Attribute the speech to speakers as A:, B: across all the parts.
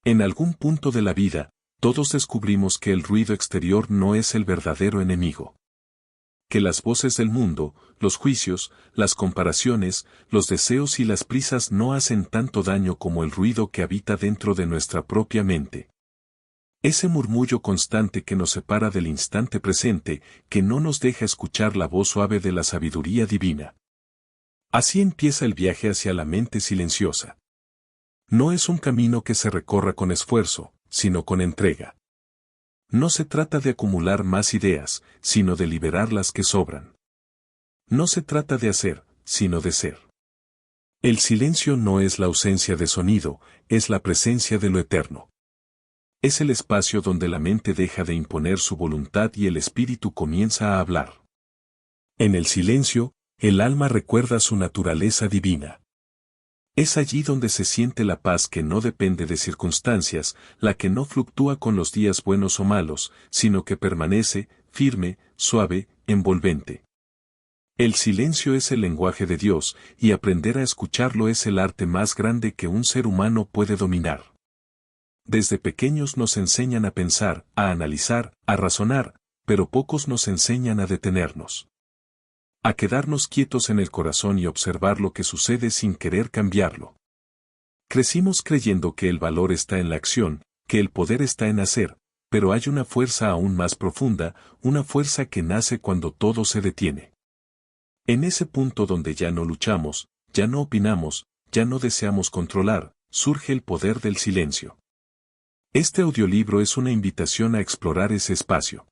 A: En algún punto de la vida, todos descubrimos que el ruido exterior no es el verdadero enemigo. Que las voces del mundo, los juicios, las comparaciones, los deseos y las prisas no hacen tanto daño como el ruido que habita dentro de nuestra propia mente. Ese murmullo constante que nos separa del instante presente, que no nos deja escuchar la voz suave de la sabiduría divina. Así empieza el viaje hacia la mente silenciosa. No es un camino que se recorra con esfuerzo, sino con entrega. No se trata de acumular más ideas, sino de liberar las que sobran. No se trata de hacer, sino de ser. El silencio no es la ausencia de sonido, es la presencia de lo eterno. Es el espacio donde la mente deja de imponer su voluntad y el espíritu comienza a hablar. En el silencio, el alma recuerda su naturaleza divina. Es allí donde se siente la paz que no depende de circunstancias, la que no fluctúa con los días buenos o malos, sino que permanece, firme, suave, envolvente. El silencio es el lenguaje de Dios, y aprender a escucharlo es el arte más grande que un ser humano puede dominar. Desde pequeños nos enseñan a pensar, a analizar, a razonar, pero pocos nos enseñan a detenernos. A quedarnos quietos en el corazón y observar lo que sucede sin querer cambiarlo. Crecimos creyendo que el valor está en la acción, que el poder está en hacer, pero hay una fuerza aún más profunda, una fuerza que nace cuando todo se detiene. En ese punto donde ya no luchamos, ya no opinamos, ya no deseamos controlar, surge el poder del silencio. Este audiolibro es una invitación a explorar ese espacio.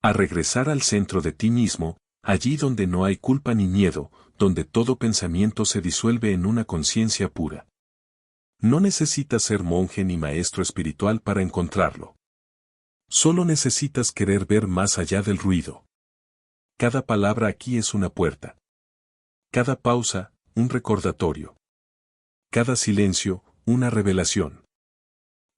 A: A regresar al centro de ti mismo, allí donde no hay culpa ni miedo, donde todo pensamiento se disuelve en una conciencia pura. No necesitas ser monje ni maestro espiritual para encontrarlo. Solo necesitas querer ver más allá del ruido. Cada palabra aquí es una puerta. Cada pausa, un recordatorio. Cada silencio, una revelación.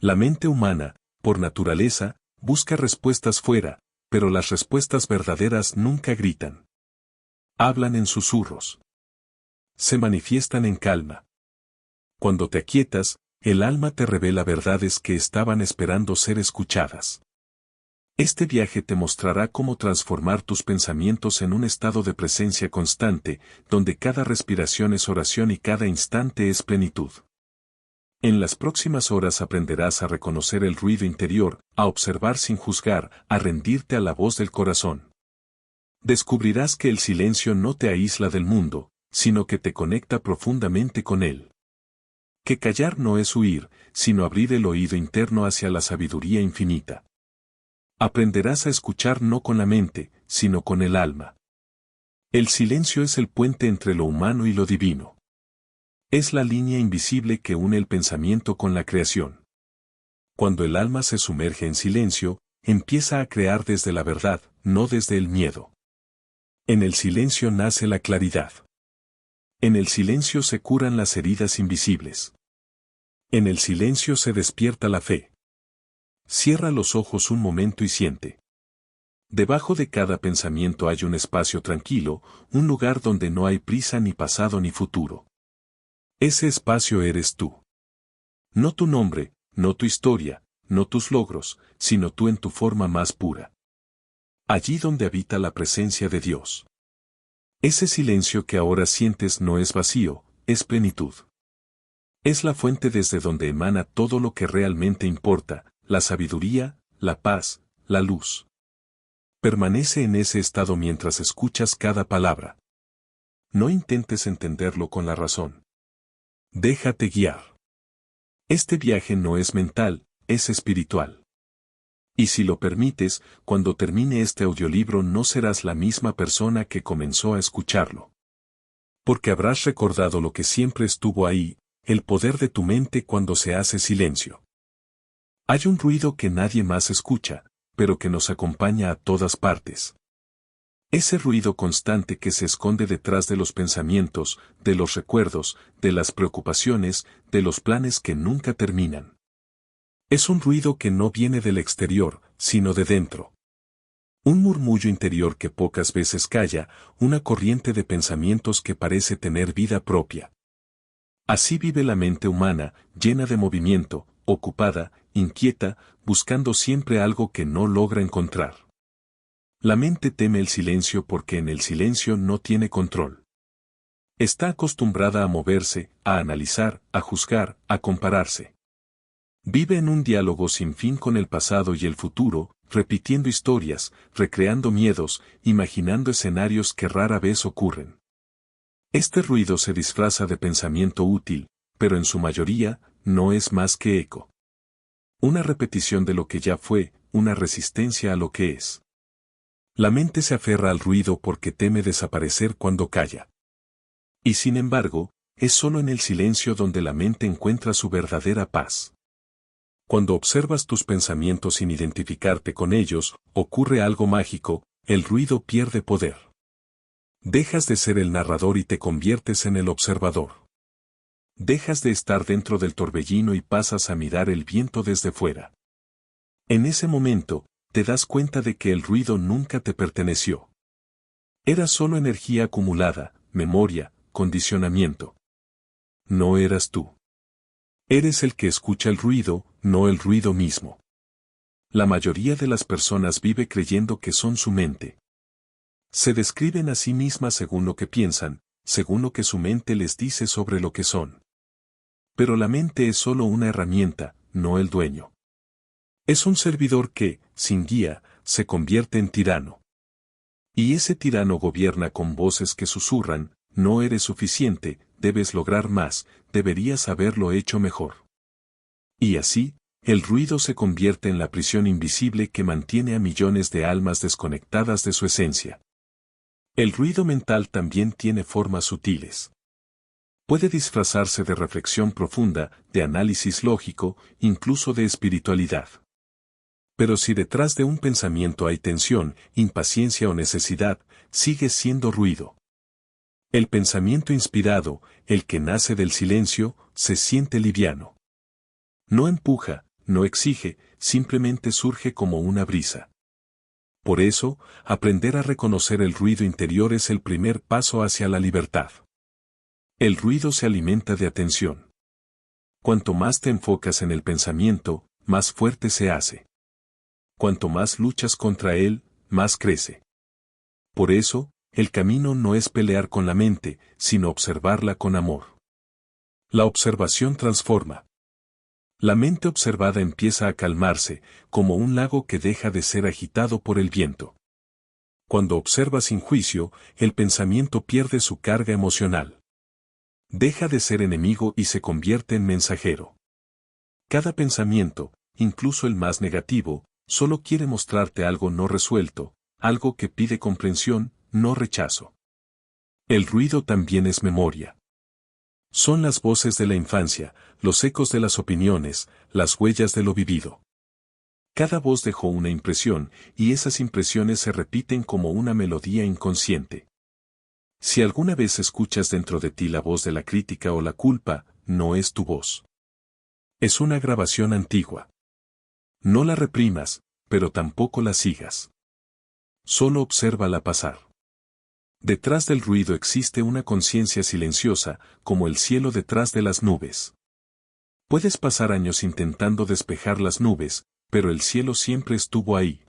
A: La mente humana, por naturaleza, busca respuestas fuera, pero las respuestas verdaderas nunca gritan. Hablan en susurros. Se manifiestan en calma. Cuando te aquietas, el alma te revela verdades que estaban esperando ser escuchadas. Este viaje te mostrará cómo transformar tus pensamientos en un estado de presencia constante, donde cada respiración es oración y cada instante es plenitud. En las próximas horas aprenderás a reconocer el ruido interior, a observar sin juzgar, a rendirte a la voz del corazón. Descubrirás que el silencio no te aísla del mundo, sino que te conecta profundamente con él. Que callar no es huir, sino abrir el oído interno hacia la sabiduría infinita. Aprenderás a escuchar no con la mente, sino con el alma. El silencio es el puente entre lo humano y lo divino. Es la línea invisible que une el pensamiento con la creación. Cuando el alma se sumerge en silencio, empieza a crear desde la verdad, no desde el miedo. En el silencio nace la claridad. En el silencio se curan las heridas invisibles. En el silencio se despierta la fe. Cierra los ojos un momento y siente. Debajo de cada pensamiento hay un espacio tranquilo, un lugar donde no hay prisa ni pasado ni futuro. Ese espacio eres tú. No tu nombre, no tu historia, no tus logros, sino tú en tu forma más pura. Allí donde habita la presencia de Dios. Ese silencio que ahora sientes no es vacío, es plenitud. Es la fuente desde donde emana todo lo que realmente importa, la sabiduría, la paz, la luz. Permanece en ese estado mientras escuchas cada palabra. No intentes entenderlo con la razón. Déjate guiar. Este viaje no es mental, es espiritual. Y si lo permites, cuando termine este audiolibro no serás la misma persona que comenzó a escucharlo. Porque habrás recordado lo que siempre estuvo ahí, el poder de tu mente cuando se hace silencio. Hay un ruido que nadie más escucha, pero que nos acompaña a todas partes. Ese ruido constante que se esconde detrás de los pensamientos, de los recuerdos, de las preocupaciones, de los planes que nunca terminan. Es un ruido que no viene del exterior, sino de dentro. Un murmullo interior que pocas veces calla, una corriente de pensamientos que parece tener vida propia. Así vive la mente humana, llena de movimiento, ocupada, inquieta, buscando siempre algo que no logra encontrar. La mente teme el silencio porque en el silencio no tiene control. Está acostumbrada a moverse, a analizar, a juzgar, a compararse. Vive en un diálogo sin fin con el pasado y el futuro, repitiendo historias, recreando miedos, imaginando escenarios que rara vez ocurren. Este ruido se disfraza de pensamiento útil, pero en su mayoría, no es más que eco. Una repetición de lo que ya fue, una resistencia a lo que es. La mente se aferra al ruido porque teme desaparecer cuando calla. Y sin embargo, es solo en el silencio donde la mente encuentra su verdadera paz. Cuando observas tus pensamientos sin identificarte con ellos, ocurre algo mágico, el ruido pierde poder. Dejas de ser el narrador y te conviertes en el observador. Dejas de estar dentro del torbellino y pasas a mirar el viento desde fuera. En ese momento, te das cuenta de que el ruido nunca te perteneció. Era solo energía acumulada, memoria, condicionamiento. No eras tú. Eres el que escucha el ruido, no el ruido mismo. La mayoría de las personas vive creyendo que son su mente. Se describen a sí mismas según lo que piensan, según lo que su mente les dice sobre lo que son. Pero la mente es solo una herramienta, no el dueño. Es un servidor que, sin guía, se convierte en tirano. Y ese tirano gobierna con voces que susurran, no eres suficiente, debes lograr más, deberías haberlo hecho mejor. Y así, el ruido se convierte en la prisión invisible que mantiene a millones de almas desconectadas de su esencia. El ruido mental también tiene formas sutiles. Puede disfrazarse de reflexión profunda, de análisis lógico, incluso de espiritualidad. Pero si detrás de un pensamiento hay tensión, impaciencia o necesidad, sigue siendo ruido. El pensamiento inspirado, el que nace del silencio, se siente liviano. No empuja, no exige, simplemente surge como una brisa. Por eso, aprender a reconocer el ruido interior es el primer paso hacia la libertad. El ruido se alimenta de atención. Cuanto más te enfocas en el pensamiento, más fuerte se hace. Cuanto más luchas contra él, más crece. Por eso, el camino no es pelear con la mente, sino observarla con amor. La observación transforma. La mente observada empieza a calmarse, como un lago que deja de ser agitado por el viento. Cuando observas sin juicio, el pensamiento pierde su carga emocional. Deja de ser enemigo y se convierte en mensajero. Cada pensamiento, incluso el más negativo, solo quiere mostrarte algo no resuelto, algo que pide comprensión, no rechazo. El ruido también es memoria. Son las voces de la infancia, los ecos de las opiniones, las huellas de lo vivido. Cada voz dejó una impresión, y esas impresiones se repiten como una melodía inconsciente. Si alguna vez escuchas dentro de ti la voz de la crítica o la culpa, no es tu voz. Es una grabación antigua. No la reprimas, pero tampoco la sigas. Solo obsérvala pasar. Detrás del ruido existe una conciencia silenciosa, como el cielo detrás de las nubes. Puedes pasar años intentando despejar las nubes, pero el cielo siempre estuvo ahí.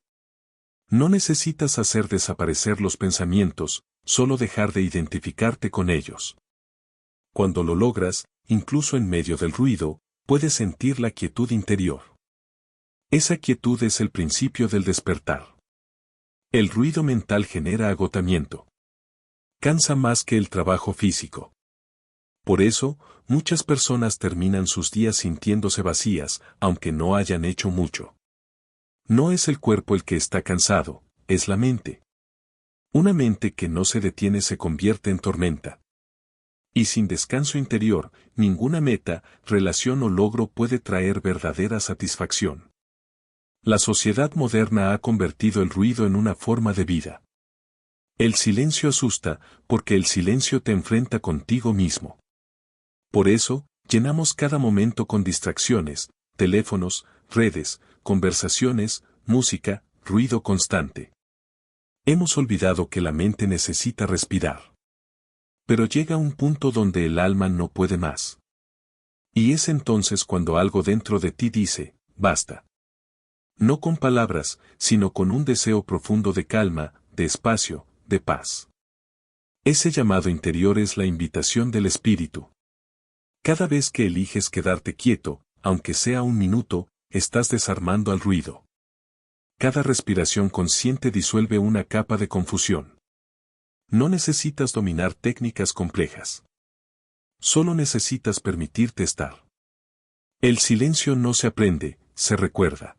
A: No necesitas hacer desaparecer los pensamientos, solo dejar de identificarte con ellos. Cuando lo logras, incluso en medio del ruido, puedes sentir la quietud interior. Esa quietud es el principio del despertar. El ruido mental genera agotamiento. Cansa más que el trabajo físico. Por eso, muchas personas terminan sus días sintiéndose vacías, aunque no hayan hecho mucho. No es el cuerpo el que está cansado, es la mente. Una mente que no se detiene se convierte en tormenta. Y sin descanso interior, ninguna meta, relación o logro puede traer verdadera satisfacción. La sociedad moderna ha convertido el ruido en una forma de vida. El silencio asusta, porque el silencio te enfrenta contigo mismo. Por eso, llenamos cada momento con distracciones, teléfonos, redes, conversaciones, música, ruido constante. Hemos olvidado que la mente necesita respirar. Pero llega un punto donde el alma no puede más. Y es entonces cuando algo dentro de ti dice, basta. No con palabras, sino con un deseo profundo de calma, de espacio, de paz. Ese llamado interior es la invitación del espíritu. Cada vez que eliges quedarte quieto, aunque sea un minuto, estás desarmando al ruido. Cada respiración consciente disuelve una capa de confusión. No necesitas dominar técnicas complejas. Solo necesitas permitirte estar. El silencio no se aprende, se recuerda.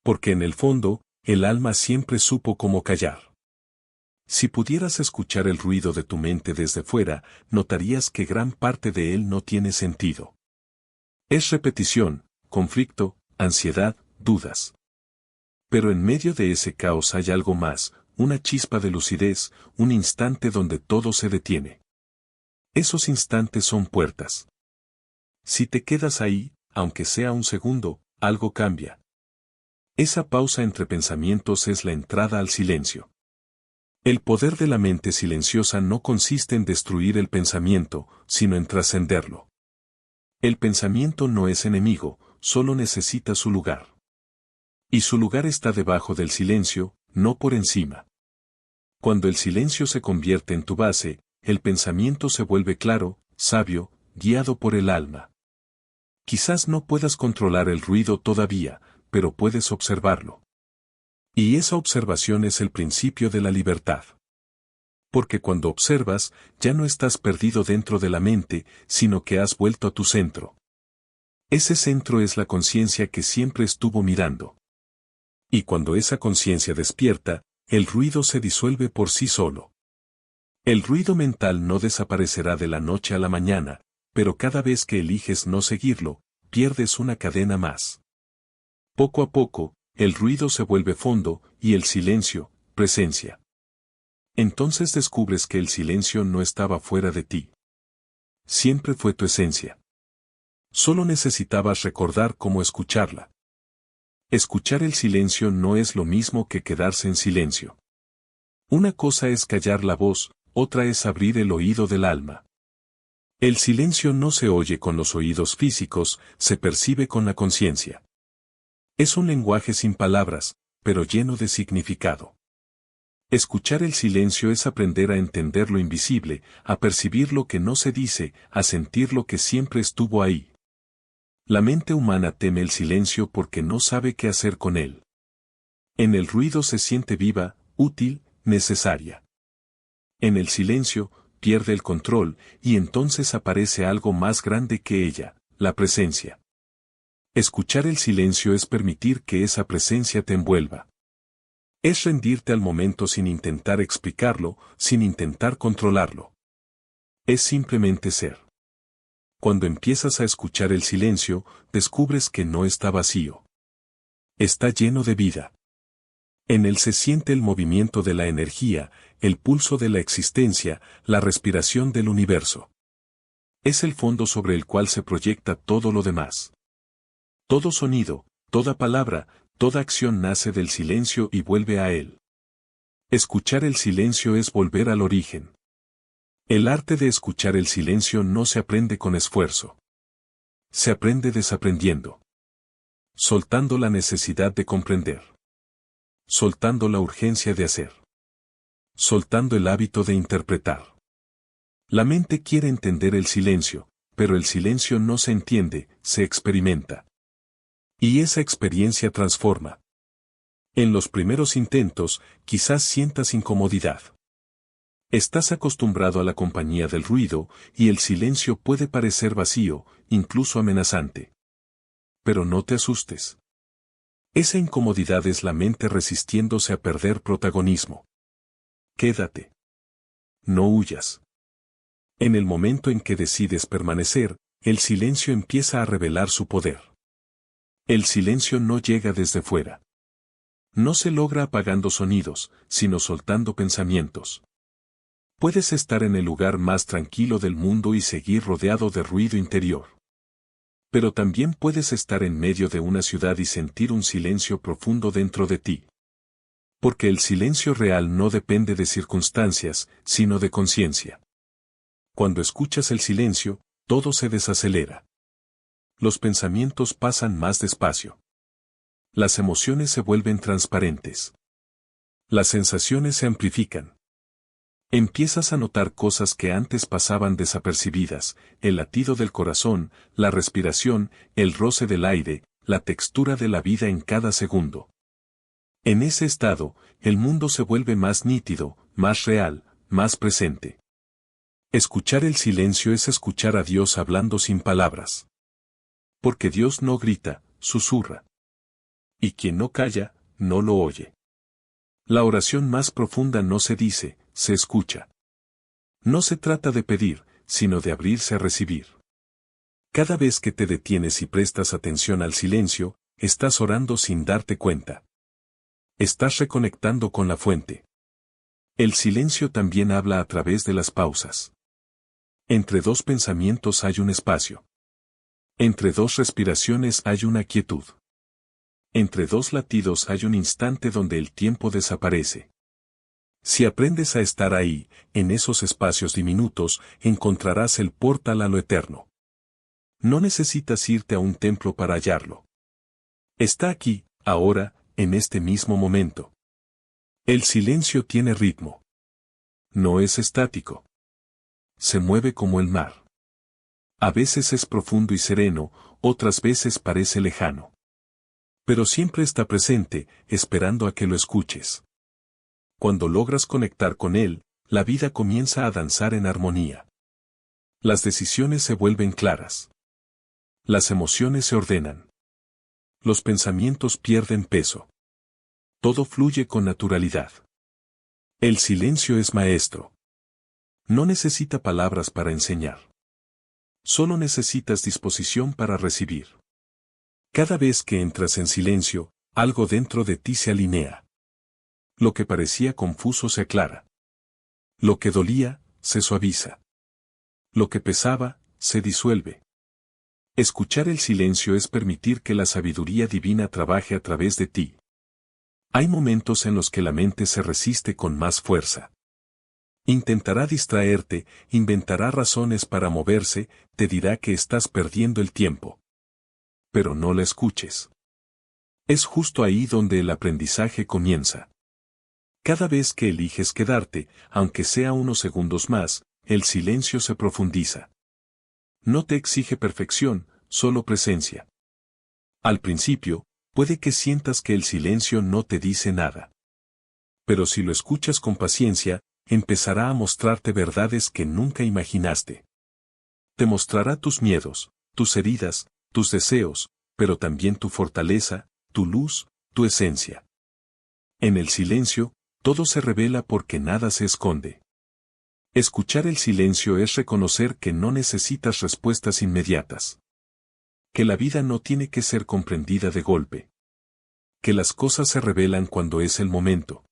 A: Porque en el fondo, el alma siempre supo cómo callar. Si pudieras escuchar el ruido de tu mente desde fuera, notarías que gran parte de él no tiene sentido. Es repetición, conflicto, ansiedad, dudas. Pero en medio de ese caos hay algo más, una chispa de lucidez, un instante donde todo se detiene. Esos instantes son puertas. Si te quedas ahí, aunque sea un segundo, algo cambia. Esa pausa entre pensamientos es la entrada al silencio. El poder de la mente silenciosa no consiste en destruir el pensamiento, sino en trascenderlo. El pensamiento no es enemigo, solo necesita su lugar. Y su lugar está debajo del silencio, no por encima. Cuando el silencio se convierte en tu base, el pensamiento se vuelve claro, sabio, guiado por el alma. Quizás no puedas controlar el ruido todavía, pero puedes observarlo. Y esa observación es el principio de la libertad. Porque cuando observas, ya no estás perdido dentro de la mente, sino que has vuelto a tu centro. Ese centro es la conciencia que siempre estuvo mirando. Y cuando esa conciencia despierta, el ruido se disuelve por sí solo. El ruido mental no desaparecerá de la noche a la mañana, pero cada vez que eliges no seguirlo, pierdes una cadena más. Poco a poco, el ruido se vuelve fondo, y el silencio, presencia. Entonces descubres que el silencio no estaba fuera de ti. Siempre fue tu esencia. Solo necesitabas recordar cómo escucharla. Escuchar el silencio no es lo mismo que quedarse en silencio. Una cosa es callar la voz, otra es abrir el oído del alma. El silencio no se oye con los oídos físicos, se percibe con la conciencia. Es un lenguaje sin palabras, pero lleno de significado. Escuchar el silencio es aprender a entender lo invisible, a percibir lo que no se dice, a sentir lo que siempre estuvo ahí. La mente humana teme el silencio porque no sabe qué hacer con él. En el ruido se siente viva, útil, necesaria. En el silencio, pierde el control, y entonces aparece algo más grande que ella, la presencia. Escuchar el silencio es permitir que esa presencia te envuelva. Es rendirte al momento sin intentar explicarlo, sin intentar controlarlo. Es simplemente ser. Cuando empiezas a escuchar el silencio, descubres que no está vacío. Está lleno de vida. En él se siente el movimiento de la energía, el pulso de la existencia, la respiración del universo. Es el fondo sobre el cual se proyecta todo lo demás. Todo sonido, toda palabra, toda acción nace del silencio y vuelve a él. Escuchar el silencio es volver al origen. El arte de escuchar el silencio no se aprende con esfuerzo. Se aprende desaprendiendo. Soltando la necesidad de comprender. Soltando la urgencia de hacer. Soltando el hábito de interpretar. La mente quiere entender el silencio, pero el silencio no se entiende, se experimenta. Y esa experiencia transforma. En los primeros intentos, quizás sientas incomodidad. Estás acostumbrado a la compañía del ruido, y el silencio puede parecer vacío, incluso amenazante. Pero no te asustes. Esa incomodidad es la mente resistiéndose a perder protagonismo. Quédate. No huyas. En el momento en que decides permanecer, el silencio empieza a revelar su poder. El silencio no llega desde fuera. No se logra apagando sonidos, sino soltando pensamientos. Puedes estar en el lugar más tranquilo del mundo y seguir rodeado de ruido interior. Pero también puedes estar en medio de una ciudad y sentir un silencio profundo dentro de ti. Porque el silencio real no depende de circunstancias, sino de conciencia. Cuando escuchas el silencio, todo se desacelera. Los pensamientos pasan más despacio. Las emociones se vuelven transparentes. Las sensaciones se amplifican. Empiezas a notar cosas que antes pasaban desapercibidas: el latido del corazón, la respiración, el roce del aire, la textura de la vida en cada segundo. En ese estado, el mundo se vuelve más nítido, más real, más presente. Escuchar el silencio es escuchar a Dios hablando sin palabras. Porque Dios no grita, susurra. Y quien no calla, no lo oye. La oración más profunda no se dice, se escucha. No se trata de pedir, sino de abrirse a recibir. Cada vez que te detienes y prestas atención al silencio, estás orando sin darte cuenta. Estás reconectando con la fuente. El silencio también habla a través de las pausas. Entre dos pensamientos hay un espacio. Entre dos respiraciones hay una quietud. Entre dos latidos hay un instante donde el tiempo desaparece. Si aprendes a estar ahí, en esos espacios diminutos, encontrarás el portal a lo eterno. No necesitas irte a un templo para hallarlo. Está aquí, ahora, en este mismo momento. El silencio tiene ritmo. No es estático. Se mueve como el mar. A veces es profundo y sereno, otras veces parece lejano. Pero siempre está presente, esperando a que lo escuches. Cuando logras conectar con él, la vida comienza a danzar en armonía. Las decisiones se vuelven claras. Las emociones se ordenan. Los pensamientos pierden peso. Todo fluye con naturalidad. El silencio es maestro. No necesita palabras para enseñar. Solo necesitas disposición para recibir. Cada vez que entras en silencio, algo dentro de ti se alinea. Lo que parecía confuso se aclara. Lo que dolía, se suaviza. Lo que pesaba, se disuelve. Escuchar el silencio es permitir que la sabiduría divina trabaje a través de ti. Hay momentos en los que la mente se resiste con más fuerza. Intentará distraerte, inventará razones para moverse, te dirá que estás perdiendo el tiempo. Pero no la escuches. Es justo ahí donde el aprendizaje comienza. Cada vez que eliges quedarte, aunque sea unos segundos más, el silencio se profundiza. No te exige perfección, solo presencia. Al principio, puede que sientas que el silencio no te dice nada. Pero si lo escuchas con paciencia, empezará a mostrarte verdades que nunca imaginaste. Te mostrará tus miedos, tus heridas, tus deseos, pero también tu fortaleza, tu luz, tu esencia. En el silencio, todo se revela porque nada se esconde. Escuchar el silencio es reconocer que no necesitas respuestas inmediatas. Que la vida no tiene que ser comprendida de golpe. Que las cosas se revelan cuando es el momento.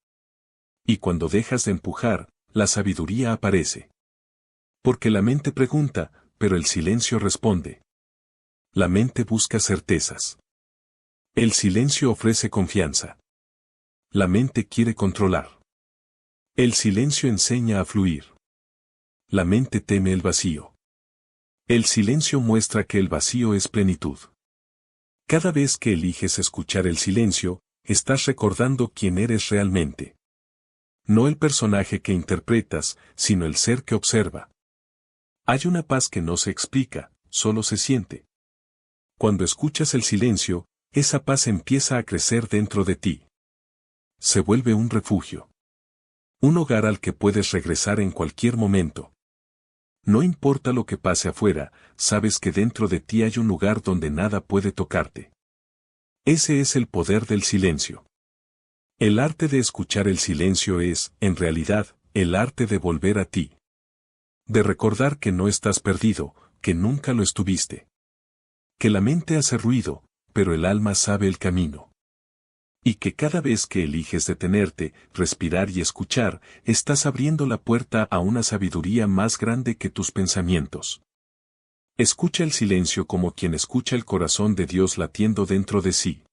A: Y cuando dejas de empujar, la sabiduría aparece. Porque la mente pregunta, pero el silencio responde. La mente busca certezas. El silencio ofrece confianza. La mente quiere controlar. El silencio enseña a fluir. La mente teme el vacío. El silencio muestra que el vacío es plenitud. Cada vez que eliges escuchar el silencio, estás recordando quién eres realmente. No el personaje que interpretas, sino el ser que observa. Hay una paz que no se explica, solo se siente. Cuando escuchas el silencio, esa paz empieza a crecer dentro de ti. Se vuelve un refugio. Un hogar al que puedes regresar en cualquier momento. No importa lo que pase afuera, sabes que dentro de ti hay un lugar donde nada puede tocarte. Ese es el poder del silencio. El arte de escuchar el silencio es, en realidad, el arte de volver a ti. De recordar que no estás perdido, que nunca lo estuviste. Que la mente hace ruido, pero el alma sabe el camino. Y que cada vez que eliges detenerte, respirar y escuchar, estás abriendo la puerta a una sabiduría más grande que tus pensamientos. Escucha el silencio como quien escucha el corazón de Dios latiendo dentro de sí.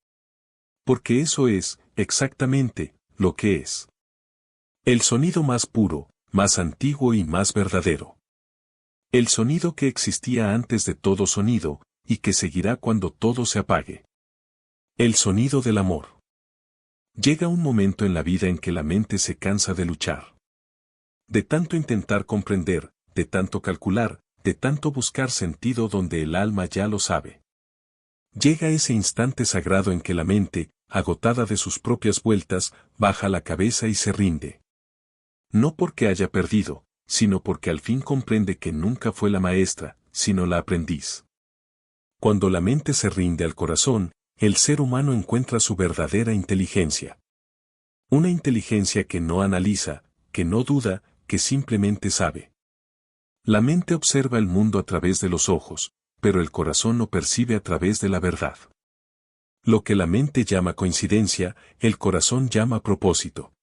A: Porque eso es, exactamente, lo que es. El sonido más puro, más antiguo y más verdadero. El sonido que existía antes de todo sonido, y que seguirá cuando todo se apague. El sonido del amor. Llega un momento en la vida en que la mente se cansa de luchar. De tanto intentar comprender, de tanto calcular, de tanto buscar sentido donde el alma ya lo sabe. Llega ese instante sagrado en que la mente, agotada de sus propias vueltas, baja la cabeza y se rinde. No porque haya perdido, sino porque al fin comprende que nunca fue la maestra, sino la aprendiz. Cuando la mente se rinde al corazón, el ser humano encuentra su verdadera inteligencia. Una inteligencia que no analiza, que no duda, que simplemente sabe. La mente observa el mundo a través de los ojos, pero el corazón lo percibe a través de la verdad. Lo que la mente llama coincidencia, el corazón llama propósito.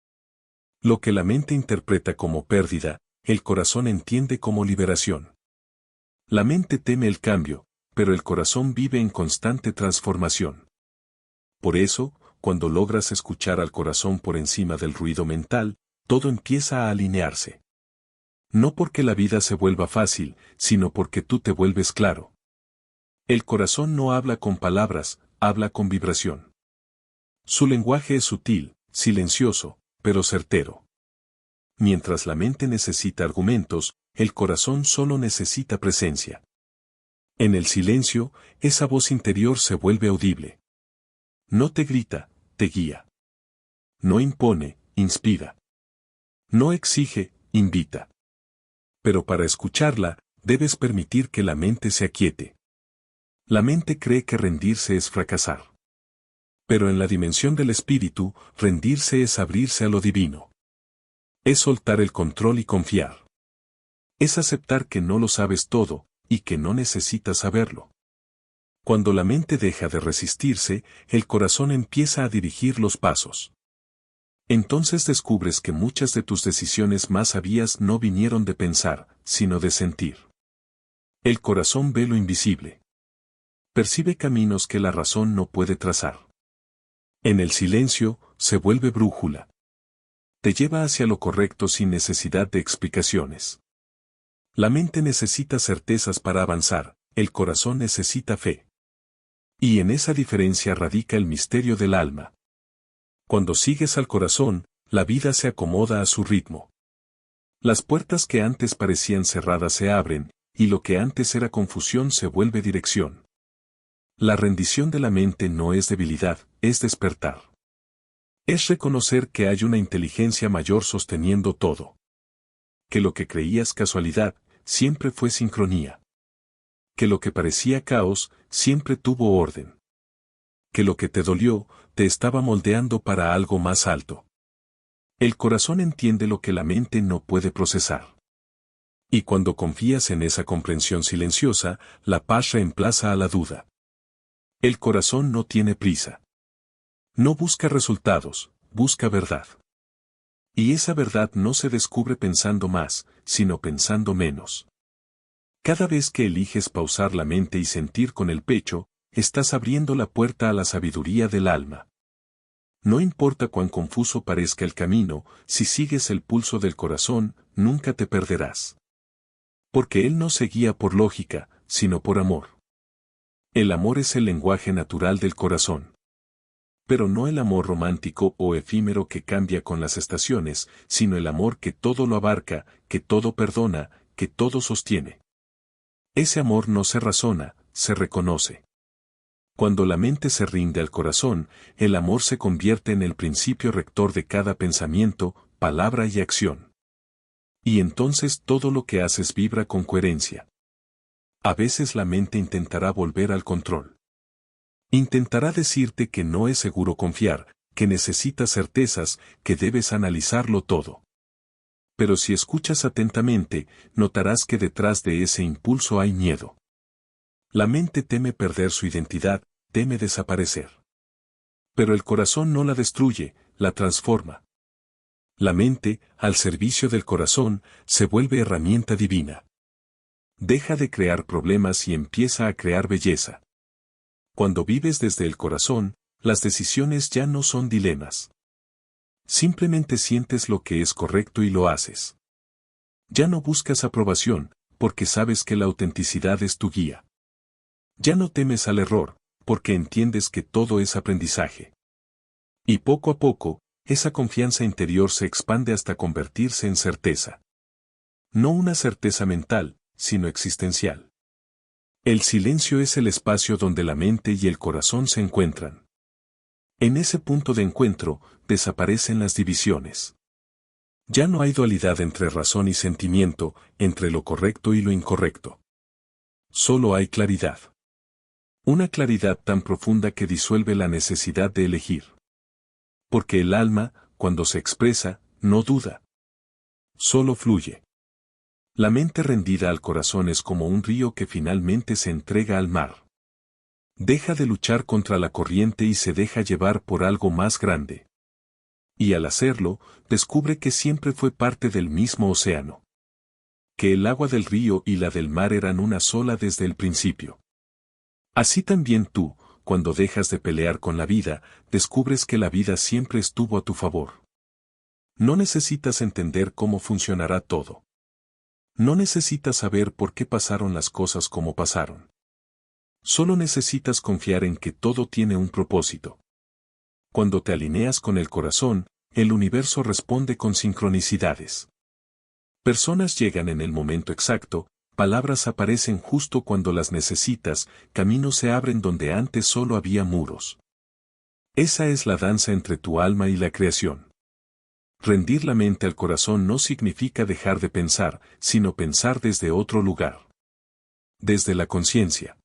A: Lo que la mente interpreta como pérdida, el corazón entiende como liberación. La mente teme el cambio, pero el corazón vive en constante transformación. Por eso, cuando logras escuchar al corazón por encima del ruido mental, todo empieza a alinearse. No porque la vida se vuelva fácil, sino porque tú te vuelves claro. El corazón no habla con palabras, habla con vibración. Su lenguaje es sutil, silencioso, pero certero. Mientras la mente necesita argumentos, el corazón solo necesita presencia. En el silencio, esa voz interior se vuelve audible. No te grita, te guía. No impone, inspira. No exige, invita. Pero para escucharla, debes permitir que la mente se aquiete. La mente cree que rendirse es fracasar. Pero en la dimensión del espíritu, rendirse es abrirse a lo divino. Es soltar el control y confiar. Es aceptar que no lo sabes todo, y que no necesitas saberlo. Cuando la mente deja de resistirse, el corazón empieza a dirigir los pasos. Entonces descubres que muchas de tus decisiones más sabias no vinieron de pensar, sino de sentir. El corazón ve lo invisible. Percibe caminos que la razón no puede trazar. En el silencio, se vuelve brújula. Te lleva hacia lo correcto sin necesidad de explicaciones. La mente necesita certezas para avanzar, el corazón necesita fe. Y en esa diferencia radica el misterio del alma. Cuando sigues al corazón, la vida se acomoda a su ritmo. Las puertas que antes parecían cerradas se abren, y lo que antes era confusión se vuelve dirección. La rendición de la mente no es debilidad, es despertar. Es reconocer que hay una inteligencia mayor sosteniendo todo. Que lo que creías casualidad, siempre fue sincronía. Que lo que parecía caos, siempre tuvo orden. Que lo que te dolió, te estaba moldeando para algo más alto. El corazón entiende lo que la mente no puede procesar. Y cuando confías en esa comprensión silenciosa, la paz reemplaza a la duda. El corazón no tiene prisa. No busca resultados, busca verdad. Y esa verdad no se descubre pensando más, sino pensando menos. Cada vez que eliges pausar la mente y sentir con el pecho, estás abriendo la puerta a la sabiduría del alma. No importa cuán confuso parezca el camino, si sigues el pulso del corazón, nunca te perderás. Porque él no se guía por lógica, sino por amor. El amor es el lenguaje natural del corazón. Pero no el amor romántico o efímero que cambia con las estaciones, sino el amor que todo lo abarca, que todo perdona, que todo sostiene. Ese amor no se razona, se reconoce. Cuando la mente se rinde al corazón, el amor se convierte en el principio rector de cada pensamiento, palabra y acción. Y entonces todo lo que haces vibra con coherencia. A veces la mente intentará volver al control. Intentará decirte que no es seguro confiar, que necesitas certezas, que debes analizarlo todo. Pero si escuchas atentamente, notarás que detrás de ese impulso hay miedo. La mente teme perder su identidad, teme desaparecer. Pero el corazón no la destruye, la transforma. La mente, al servicio del corazón, se vuelve herramienta divina. Deja de crear problemas y empieza a crear belleza. Cuando vives desde el corazón, las decisiones ya no son dilemas. Simplemente sientes lo que es correcto y lo haces. Ya no buscas aprobación, porque sabes que la autenticidad es tu guía. Ya no temes al error, porque entiendes que todo es aprendizaje. Y poco a poco, esa confianza interior se expande hasta convertirse en certeza. No una certeza mental, sino existencial. El silencio es el espacio donde la mente y el corazón se encuentran. En ese punto de encuentro, desaparecen las divisiones. Ya no hay dualidad entre razón y sentimiento, entre lo correcto y lo incorrecto. Solo hay claridad. Una claridad tan profunda que disuelve la necesidad de elegir. Porque el alma, cuando se expresa, no duda. Solo fluye. La mente rendida al corazón es como un río que finalmente se entrega al mar. Deja de luchar contra la corriente y se deja llevar por algo más grande. Y al hacerlo, descubre que siempre fue parte del mismo océano. Que el agua del río y la del mar eran una sola desde el principio. Así también tú, cuando dejas de pelear con la vida, descubres que la vida siempre estuvo a tu favor. No necesitas entender cómo funcionará todo. No necesitas saber por qué pasaron las cosas como pasaron. Solo necesitas confiar en que todo tiene un propósito. Cuando te alineas con el corazón, el universo responde con sincronicidades. Personas llegan en el momento exacto, palabras aparecen justo cuando las necesitas, caminos se abren donde antes solo había muros. Esa es la danza entre tu alma y la creación. Rendir la mente al corazón no significa dejar de pensar, sino pensar desde otro lugar. Desde la conciencia.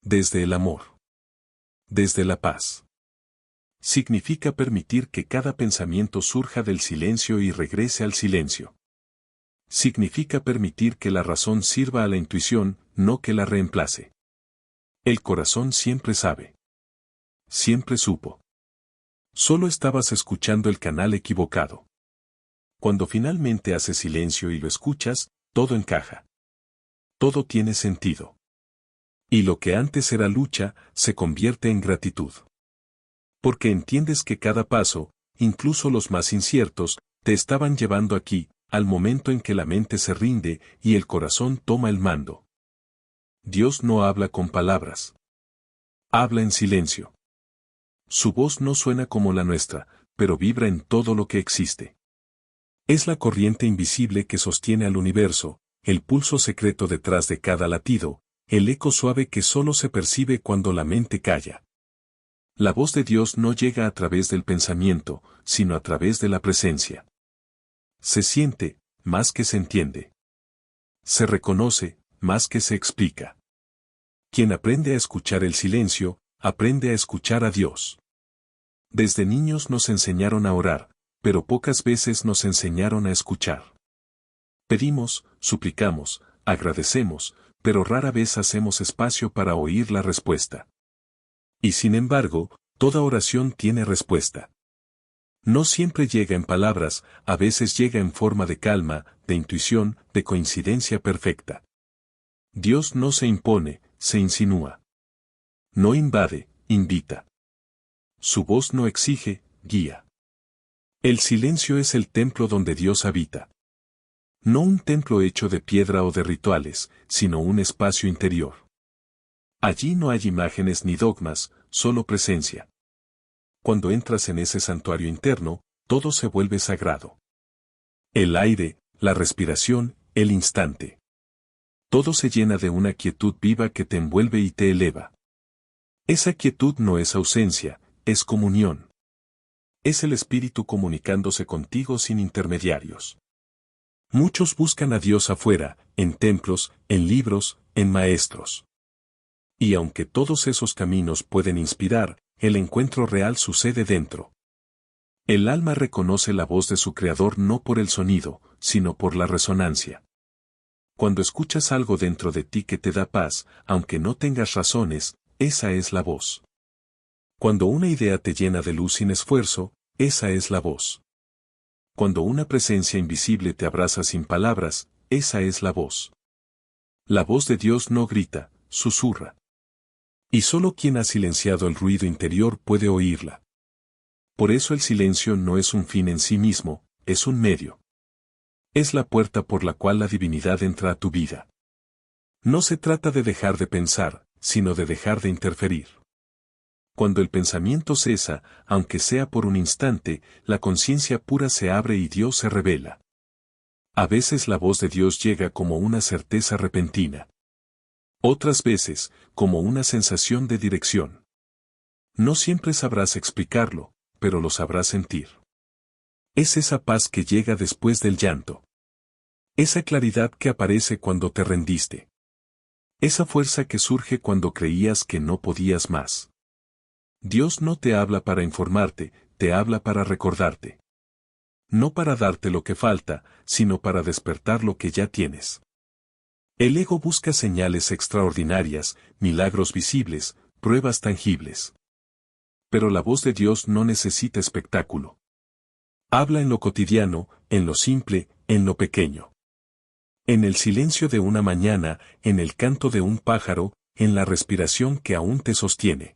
A: Desde el amor. Desde la paz. Significa permitir que cada pensamiento surja del silencio y regrese al silencio. Significa permitir que la razón sirva a la intuición, no que la reemplace. El corazón siempre sabe. Siempre supo. Solo estabas escuchando el canal equivocado. Cuando finalmente haces silencio y lo escuchas, todo encaja. Todo tiene sentido. Y lo que antes era lucha, se convierte en gratitud. Porque entiendes que cada paso, incluso los más inciertos, te estaban llevando aquí, al momento en que la mente se rinde y el corazón toma el mando. Dios no habla con palabras. Habla en silencio. Su voz no suena como la nuestra, pero vibra en todo lo que existe. Es la corriente invisible que sostiene al universo, el pulso secreto detrás de cada latido, el eco suave que solo se percibe cuando la mente calla. La voz de Dios no llega a través del pensamiento, sino a través de la presencia. Se siente, más que se entiende. Se reconoce, más que se explica. Quien aprende a escuchar el silencio, aprende a escuchar a Dios. Desde niños nos enseñaron a orar, pero pocas veces nos enseñaron a escuchar. Pedimos, suplicamos, agradecemos, pero rara vez hacemos espacio para oír la respuesta. Y sin embargo, toda oración tiene respuesta. No siempre llega en palabras, a veces llega en forma de calma, de intuición, de coincidencia perfecta. Dios no se impone, se insinúa. No invade, invita. Su voz no exige, guía. El silencio es el templo donde Dios habita. No un templo hecho de piedra o de rituales, sino un espacio interior. Allí no hay imágenes ni dogmas, solo presencia. Cuando entras en ese santuario interno, todo se vuelve sagrado. El aire, la respiración, el instante. Todo se llena de una quietud viva que te envuelve y te eleva. Esa quietud no es ausencia, es comunión. Es el espíritu comunicándose contigo sin intermediarios. Muchos buscan a Dios afuera, en templos, en libros, en maestros. Y aunque todos esos caminos pueden inspirar, el encuentro real sucede dentro. El alma reconoce la voz de su creador no por el sonido, sino por la resonancia. Cuando escuchas algo dentro de ti que te da paz, aunque no tengas razones, esa es la voz. Cuando una idea te llena de luz sin esfuerzo, esa es la voz. Cuando una presencia invisible te abraza sin palabras, esa es la voz. La voz de Dios no grita, susurra. Y solo quien ha silenciado el ruido interior puede oírla. Por eso el silencio no es un fin en sí mismo, es un medio. Es la puerta por la cual la divinidad entra a tu vida. No se trata de dejar de pensar, sino de dejar de interferir. Cuando el pensamiento cesa, aunque sea por un instante, la conciencia pura se abre y Dios se revela. A veces la voz de Dios llega como una certeza repentina. Otras veces, como una sensación de dirección. No siempre sabrás explicarlo, pero lo sabrás sentir. Es esa paz que llega después del llanto. Esa claridad que aparece cuando te rendiste. Esa fuerza que surge cuando creías que no podías más. Dios no te habla para informarte, te habla para recordarte. No para darte lo que falta, sino para despertar lo que ya tienes. El ego busca señales extraordinarias, milagros visibles, pruebas tangibles. Pero la voz de Dios no necesita espectáculo. Habla en lo cotidiano, en lo simple, en lo pequeño. En el silencio de una mañana, en el canto de un pájaro, en la respiración que aún te sostiene.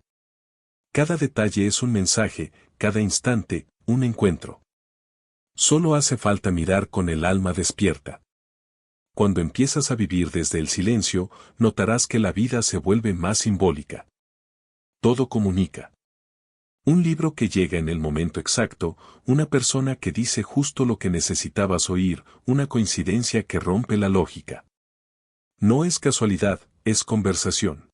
A: Cada detalle es un mensaje, cada instante, un encuentro. Solo hace falta mirar con el alma despierta. Cuando empiezas a vivir desde el silencio, notarás que la vida se vuelve más simbólica. Todo comunica. Un libro que llega en el momento exacto, una persona que dice justo lo que necesitabas oír, una coincidencia que rompe la lógica. No es casualidad, es conversación.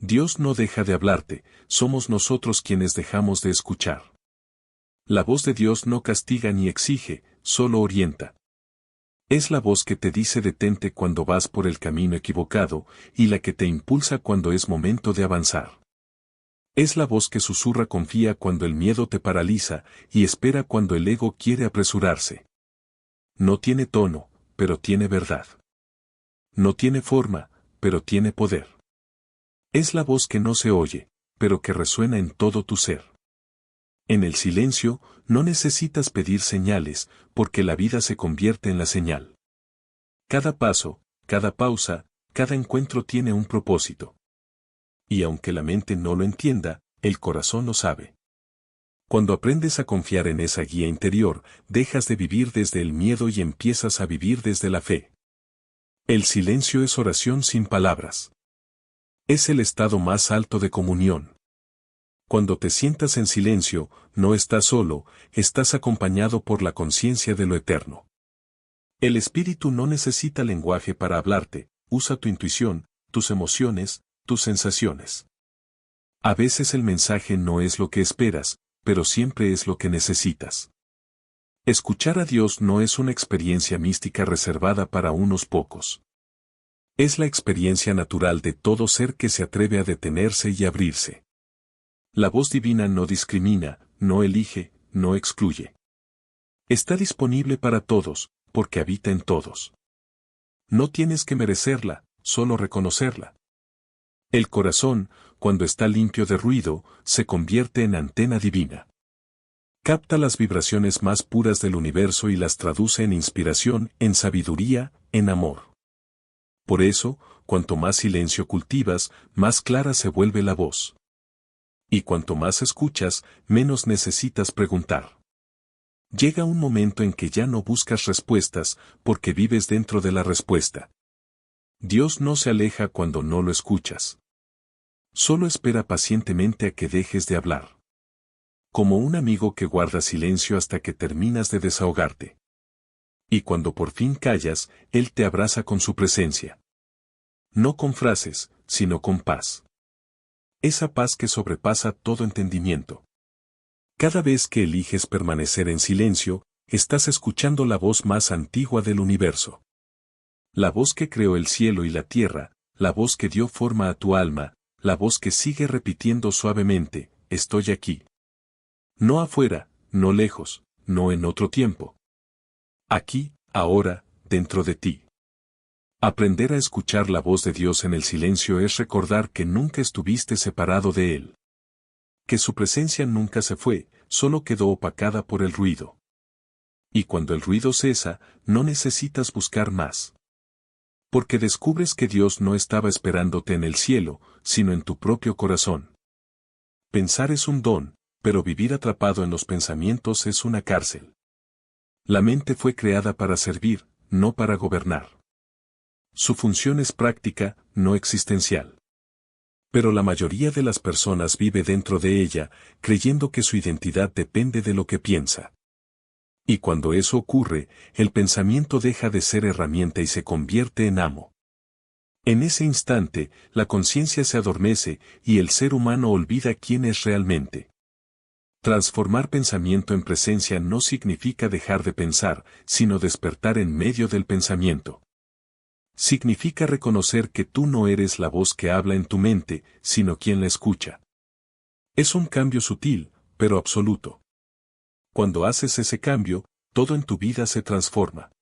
A: Dios no deja de hablarte, somos nosotros quienes dejamos de escuchar. La voz de Dios no castiga ni exige, solo orienta. Es la voz que te dice detente cuando vas por el camino equivocado, y la que te impulsa cuando es momento de avanzar. Es la voz que susurra confía cuando el miedo te paraliza, y espera cuando el ego quiere apresurarse. No tiene tono, pero tiene verdad. No tiene forma, pero tiene poder. Es la voz que no se oye, pero que resuena en todo tu ser. En el silencio, no necesitas pedir señales, porque la vida se convierte en la señal. Cada paso, cada pausa, cada encuentro tiene un propósito. Y aunque la mente no lo entienda, el corazón lo sabe. Cuando aprendes a confiar en esa guía interior, dejas de vivir desde el miedo y empiezas a vivir desde la fe. El silencio es oración sin palabras. Es el estado más alto de comunión. Cuando te sientas en silencio, no estás solo, estás acompañado por la conciencia de lo eterno. El espíritu no necesita lenguaje para hablarte, usa tu intuición, tus emociones, tus sensaciones. A veces el mensaje no es lo que esperas, pero siempre es lo que necesitas. Escuchar a Dios no es una experiencia mística reservada para unos pocos. Es la experiencia natural de todo ser que se atreve a detenerse y abrirse. La voz divina no discrimina, no elige, no excluye. Está disponible para todos, porque habita en todos. No tienes que merecerla, solo reconocerla. El corazón, cuando está limpio de ruido, se convierte en antena divina. Capta las vibraciones más puras del universo y las traduce en inspiración, en sabiduría, en amor. Por eso, cuanto más silencio cultivas, más clara se vuelve la voz. Y cuanto más escuchas, menos necesitas preguntar. Llega un momento en que ya no buscas respuestas, porque vives dentro de la respuesta. Dios no se aleja cuando no lo escuchas. Solo espera pacientemente a que dejes de hablar. Como un amigo que guarda silencio hasta que terminas de desahogarte. Y cuando por fin callas, Él te abraza con su presencia. No con frases, sino con paz. Esa paz que sobrepasa todo entendimiento. Cada vez que eliges permanecer en silencio, estás escuchando la voz más antigua del universo. La voz que creó el cielo y la tierra, la voz que dio forma a tu alma, la voz que sigue repitiendo suavemente, estoy aquí. No afuera, no lejos, no en otro tiempo. Aquí, ahora, dentro de ti. Aprender a escuchar la voz de Dios en el silencio es recordar que nunca estuviste separado de Él. Que su presencia nunca se fue, solo quedó opacada por el ruido. Y cuando el ruido cesa, no necesitas buscar más. Porque descubres que Dios no estaba esperándote en el cielo, sino en tu propio corazón. Pensar es un don, pero vivir atrapado en los pensamientos es una cárcel. La mente fue creada para servir, no para gobernar. Su función es práctica, no existencial. Pero la mayoría de las personas vive dentro de ella, creyendo que su identidad depende de lo que piensa. Y cuando eso ocurre, el pensamiento deja de ser herramienta y se convierte en amo. En ese instante, la conciencia se adormece y el ser humano olvida quién es realmente. Transformar pensamiento en presencia no significa dejar de pensar, sino despertar en medio del pensamiento. Significa reconocer que tú no eres la voz que habla en tu mente, sino quien la escucha. Es un cambio sutil, pero absoluto. Cuando haces ese cambio, todo en tu vida se transforma.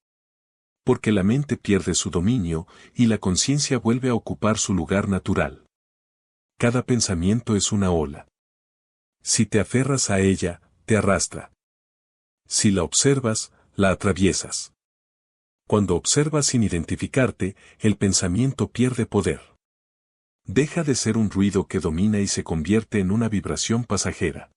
A: Porque la mente pierde su dominio y la conciencia vuelve a ocupar su lugar natural. Cada pensamiento es una ola. Si te aferras a ella, te arrastra. Si la observas, la atraviesas. Cuando observas sin identificarte, el pensamiento pierde poder. Deja de ser un ruido que domina y se convierte en una vibración pasajera.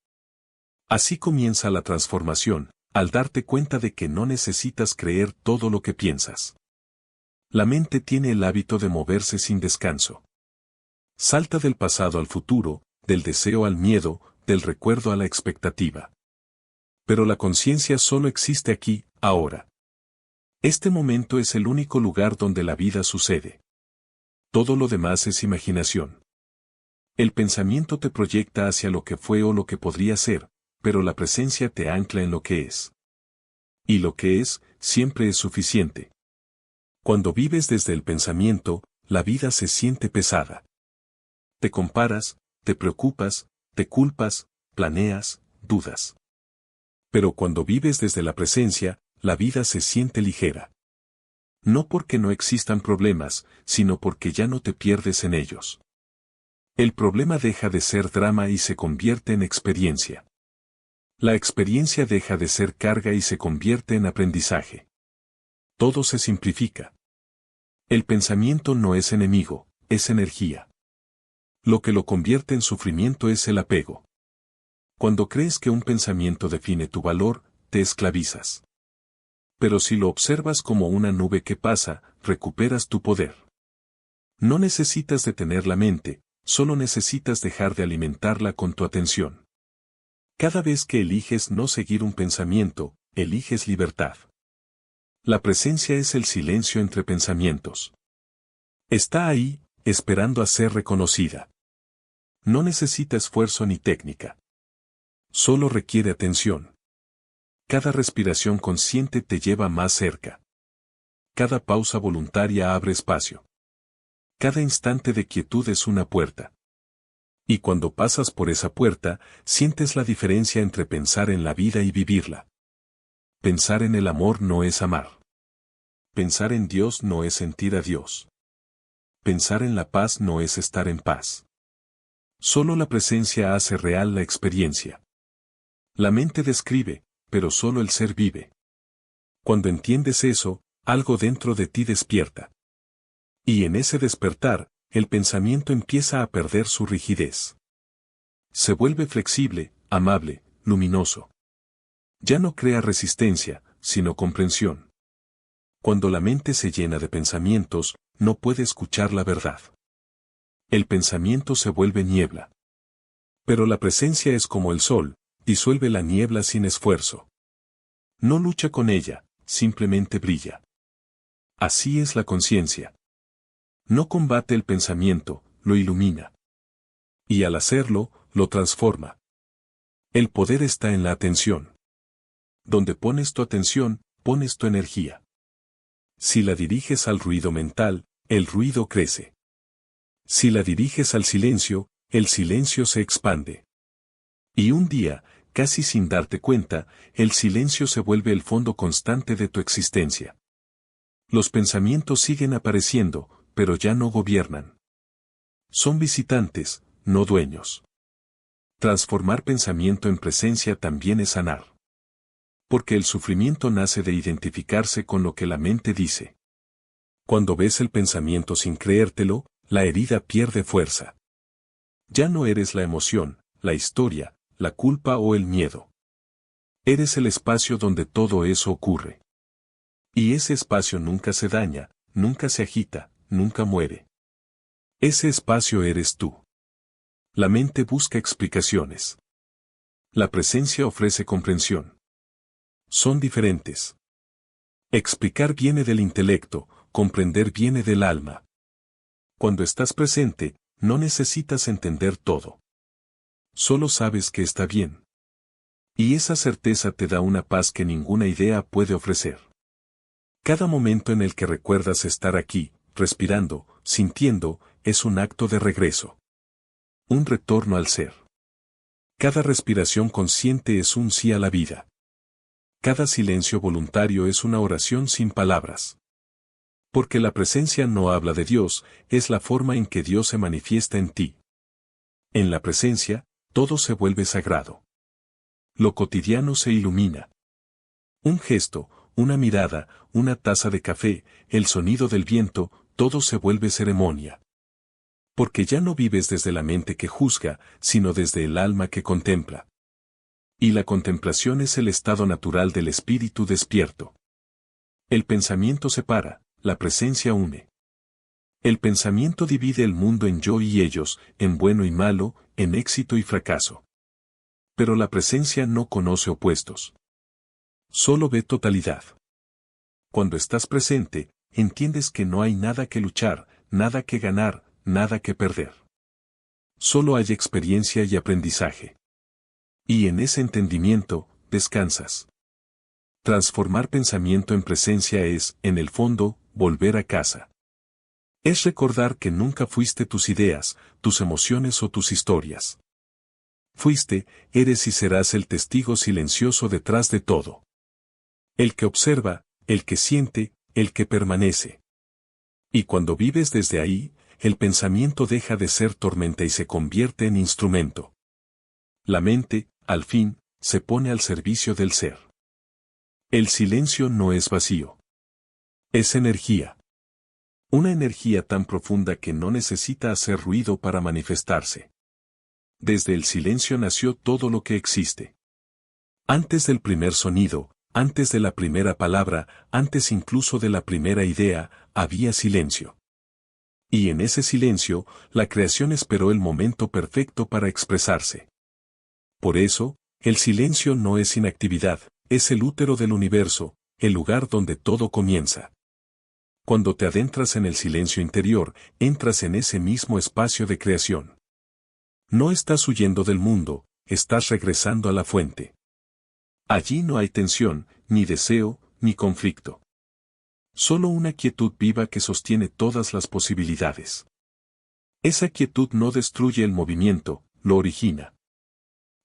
A: Así comienza la transformación, al darte cuenta de que no necesitas creer todo lo que piensas. La mente tiene el hábito de moverse sin descanso. Salta del pasado al futuro, del deseo al miedo, del recuerdo a la expectativa. Pero la conciencia solo existe aquí, ahora. Este momento es el único lugar donde la vida sucede. Todo lo demás es imaginación. El pensamiento te proyecta hacia lo que fue o lo que podría ser, pero la presencia te ancla en lo que es. Y lo que es, siempre es suficiente. Cuando vives desde el pensamiento, la vida se siente pesada. Te comparas, te preocupas, te culpas, planeas, dudas. Pero cuando vives desde la presencia, la vida se siente ligera. No porque no existan problemas, sino porque ya no te pierdes en ellos. El problema deja de ser drama y se convierte en experiencia. La experiencia deja de ser carga y se convierte en aprendizaje. Todo se simplifica. El pensamiento no es enemigo, es energía. Lo que lo convierte en sufrimiento es el apego. Cuando crees que un pensamiento define tu valor, te esclavizas. Pero si lo observas como una nube que pasa, recuperas tu poder. No necesitas detener la mente, solo necesitas dejar de alimentarla con tu atención. Cada vez que eliges no seguir un pensamiento, eliges libertad. La presencia es el silencio entre pensamientos. Está ahí, esperando a ser reconocida. No necesita esfuerzo ni técnica. Solo requiere atención. Cada respiración consciente te lleva más cerca. Cada pausa voluntaria abre espacio. Cada instante de quietud es una puerta. Y cuando pasas por esa puerta, sientes la diferencia entre pensar en la vida y vivirla. Pensar en el amor no es amar. Pensar en Dios no es sentir a Dios. Pensar en la paz no es estar en paz. Solo la presencia hace real la experiencia. La mente describe, pero solo el ser vive. Cuando entiendes eso, algo dentro de ti despierta. Y en ese despertar, el pensamiento empieza a perder su rigidez. Se vuelve flexible, amable, luminoso. Ya no crea resistencia, sino comprensión. Cuando la mente se llena de pensamientos, no puede escuchar la verdad. El pensamiento se vuelve niebla. Pero la presencia es como el sol, disuelve la niebla sin esfuerzo. No lucha con ella, simplemente brilla. Así es la conciencia. No combate el pensamiento, lo ilumina. Y al hacerlo, lo transforma. El poder está en la atención. Donde pones tu atención, pones tu energía. Si la diriges al ruido mental, el ruido crece. Si la diriges al silencio, el silencio se expande. Y un día, casi sin darte cuenta, el silencio se vuelve el fondo constante de tu existencia. Los pensamientos siguen apareciendo, pero ya no gobiernan. Son visitantes, no dueños. Transformar pensamiento en presencia también es sanar. Porque el sufrimiento nace de identificarse con lo que la mente dice. Cuando ves el pensamiento sin creértelo, la herida pierde fuerza. Ya no eres la emoción, la historia, la culpa o el miedo. Eres el espacio donde todo eso ocurre. Y ese espacio nunca se daña, nunca se agita, nunca muere. Ese espacio eres tú. La mente busca explicaciones. La presencia ofrece comprensión. Son diferentes. Explicar viene del intelecto, comprender viene del alma. Cuando estás presente, no necesitas entender todo. Solo sabes que está bien. Y esa certeza te da una paz que ninguna idea puede ofrecer. Cada momento en el que recuerdas estar aquí, respirando, sintiendo, es un acto de regreso. Un retorno al ser. Cada respiración consciente es un sí a la vida. Cada silencio voluntario es una oración sin palabras. Porque la presencia no habla de Dios, es la forma en que Dios se manifiesta en ti. En la presencia, todo se vuelve sagrado. Lo cotidiano se ilumina. Un gesto, una mirada, una taza de café, el sonido del viento, todo se vuelve ceremonia. Porque ya no vives desde la mente que juzga, sino desde el alma que contempla. Y la contemplación es el estado natural del espíritu despierto. El pensamiento separa, la presencia une. El pensamiento divide el mundo en yo y ellos, en bueno y malo, en éxito y fracaso. Pero la presencia no conoce opuestos. Solo ve totalidad. Cuando estás presente, entiendes que no hay nada que luchar, nada que ganar, nada que perder. Solo hay experiencia y aprendizaje. Y en ese entendimiento, descansas. Transformar pensamiento en presencia es, en el fondo, volver a casa. Es recordar que nunca fuiste tus ideas, tus emociones o tus historias. Fuiste, eres y serás el testigo silencioso detrás de todo. El que observa, el que siente, el que permanece. Y cuando vives desde ahí, el pensamiento deja de ser tormenta y se convierte en instrumento. La mente, al fin, se pone al servicio del ser. El silencio no es vacío. Es energía. Una energía tan profunda que no necesita hacer ruido para manifestarse. Desde el silencio nació todo lo que existe. Antes del primer sonido, antes de la primera palabra, antes incluso de la primera idea, había silencio. Y en ese silencio, la creación esperó el momento perfecto para expresarse. Por eso, el silencio no es inactividad, es el útero del universo, el lugar donde todo comienza. Cuando te adentras en el silencio interior, entras en ese mismo espacio de creación. No estás huyendo del mundo, estás regresando a la fuente. Allí no hay tensión, ni deseo, ni conflicto. Solo una quietud viva que sostiene todas las posibilidades. Esa quietud no destruye el movimiento, lo origina.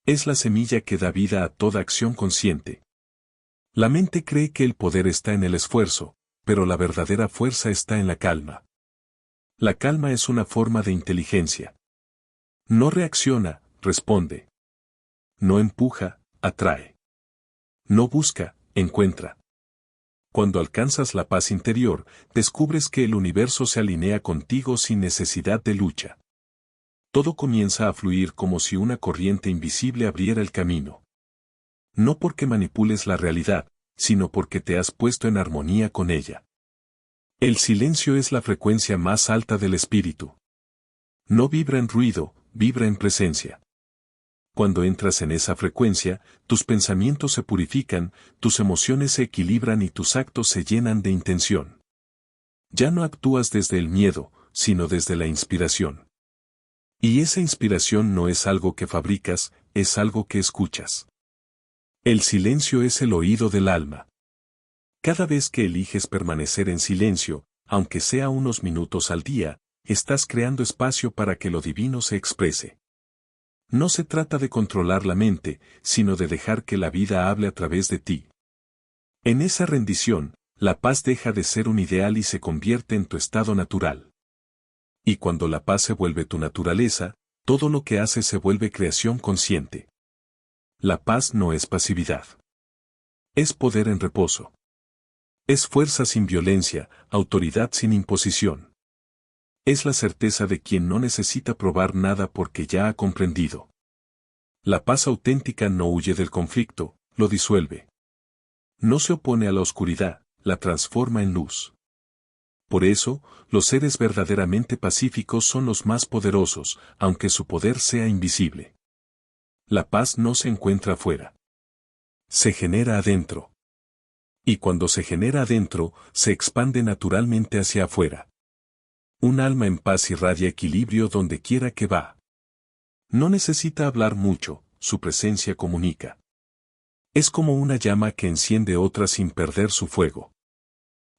A: Es la semilla que da vida a toda acción consciente. La mente cree que el poder está en el esfuerzo, pero la verdadera fuerza está en la calma. La calma es una forma de inteligencia. No reacciona, responde. No empuja, atrae. No busca, encuentra. Cuando alcanzas la paz interior, descubres que el universo se alinea contigo sin necesidad de lucha. Todo comienza a fluir como si una corriente invisible abriera el camino. No porque manipules la realidad, sino porque te has puesto en armonía con ella. El silencio es la frecuencia más alta del espíritu. No vibra en ruido, vibra en presencia. Cuando entras en esa frecuencia, tus pensamientos se purifican, tus emociones se equilibran y tus actos se llenan de intención. Ya no actúas desde el miedo, sino desde la inspiración. Y esa inspiración no es algo que fabricas, es algo que escuchas. El silencio es el oído del alma. Cada vez que eliges permanecer en silencio, aunque sea unos minutos al día, estás creando espacio para que lo divino se exprese. No se trata de controlar la mente, sino de dejar que la vida hable a través de ti. En esa rendición, la paz deja de ser un ideal y se convierte en tu estado natural. Y cuando la paz se vuelve tu naturaleza, todo lo que haces se vuelve creación consciente. La paz no es pasividad. Es poder en reposo. Es fuerza sin violencia, autoridad sin imposición. Es la certeza de quien no necesita probar nada porque ya ha comprendido. La paz auténtica no huye del conflicto, lo disuelve. No se opone a la oscuridad, la transforma en luz. Por eso, los seres verdaderamente pacíficos son los más poderosos, aunque su poder sea invisible. La paz no se encuentra afuera. Se genera adentro. Y cuando se genera adentro, se expande naturalmente hacia afuera. Un alma en paz irradia equilibrio donde quiera que va. No necesita hablar mucho, su presencia comunica. Es como una llama que enciende otra sin perder su fuego.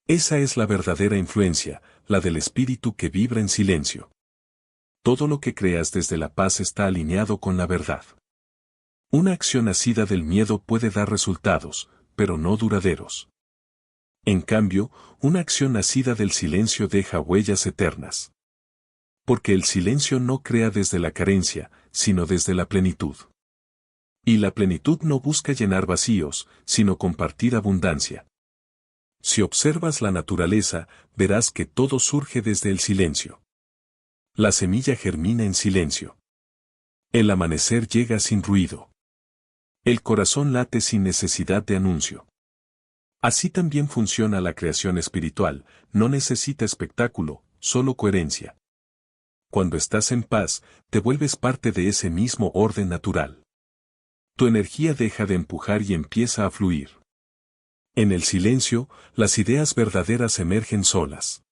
A: Esa es la verdadera influencia, la del espíritu que vibra en silencio. Todo lo que creas desde la paz está alineado con la verdad. Una acción nacida del miedo puede dar resultados, pero no duraderos. En cambio, una acción nacida del silencio deja huellas eternas. Porque el silencio no crea desde la carencia, sino desde la plenitud. Y la plenitud no busca llenar vacíos, sino compartir abundancia. Si observas la naturaleza, verás que todo surge desde el silencio. La semilla germina en silencio. El amanecer llega sin ruido. El corazón late sin necesidad de anuncio. Así también funciona la creación espiritual, no necesita espectáculo, solo coherencia. Cuando estás en paz, te vuelves parte de ese mismo orden natural. Tu energía deja de empujar y empieza a fluir. En el silencio, las ideas verdaderas emergen solas.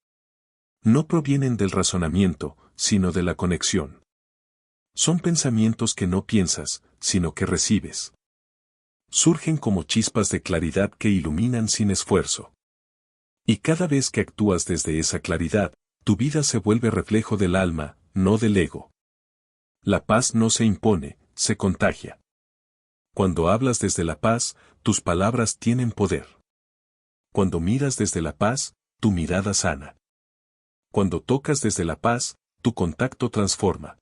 A: No provienen del razonamiento, sino de la conexión. Son pensamientos que no piensas, sino que recibes. Surgen como chispas de claridad que iluminan sin esfuerzo. Y cada vez que actúas desde esa claridad, tu vida se vuelve reflejo del alma, no del ego. La paz no se impone, se contagia. Cuando hablas desde la paz, tus palabras tienen poder. Cuando miras desde la paz, tu mirada sana. Cuando tocas desde la paz, tu contacto transforma.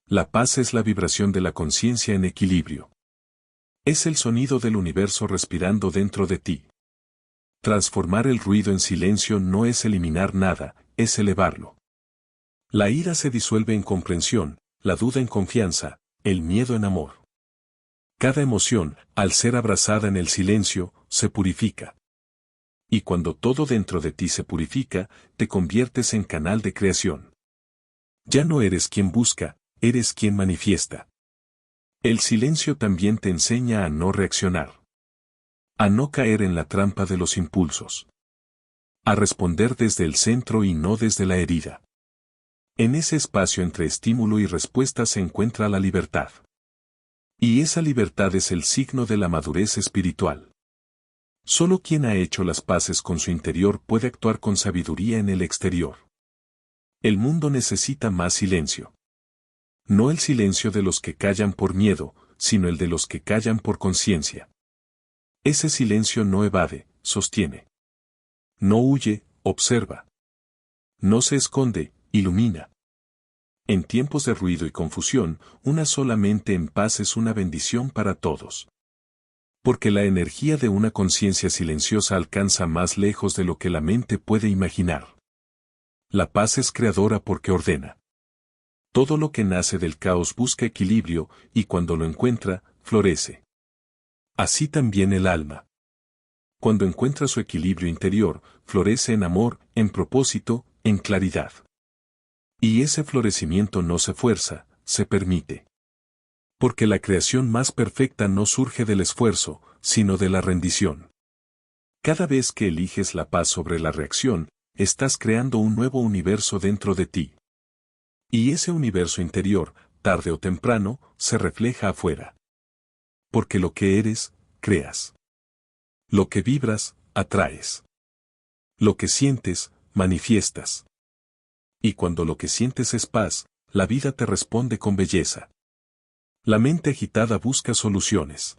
A: La paz es la vibración de la conciencia en equilibrio. Es el sonido del universo respirando dentro de ti. Transformar el ruido en silencio no es eliminar nada, es elevarlo. La ira se disuelve en comprensión, la duda en confianza, el miedo en amor. Cada emoción, al ser abrazada en el silencio, se purifica. Y cuando todo dentro de ti se purifica, te conviertes en canal de creación. Ya no eres quien busca, eres quien manifiesta. El silencio también te enseña a no reaccionar. A no caer en la trampa de los impulsos. A responder desde el centro y no desde la herida. En ese espacio entre estímulo y respuesta se encuentra la libertad. Y esa libertad es el signo de la madurez espiritual. Solo quien ha hecho las paces con su interior puede actuar con sabiduría en el exterior. El mundo necesita más silencio. No el silencio de los que callan por miedo, sino el de los que callan por conciencia. Ese silencio no evade, sostiene. No huye, observa. No se esconde, ilumina. En tiempos de ruido y confusión, una sola mente en paz es una bendición para todos. Porque la energía de una conciencia silenciosa alcanza más lejos de lo que la mente puede imaginar. La paz es creadora porque ordena. Todo lo que nace del caos busca equilibrio, y cuando lo encuentra, florece. Así también el alma. Cuando encuentra su equilibrio interior, florece en amor, en propósito, en claridad. Y ese florecimiento no se fuerza, se permite. Porque la creación más perfecta no surge del esfuerzo, sino de la rendición. Cada vez que eliges la paz sobre la reacción, estás creando un nuevo universo dentro de ti. Y ese universo interior, tarde o temprano, se refleja afuera. Porque lo que eres, creas. Lo que vibras, atraes. Lo que sientes, manifiestas. Y cuando lo que sientes es paz, la vida te responde con belleza. La mente agitada busca soluciones.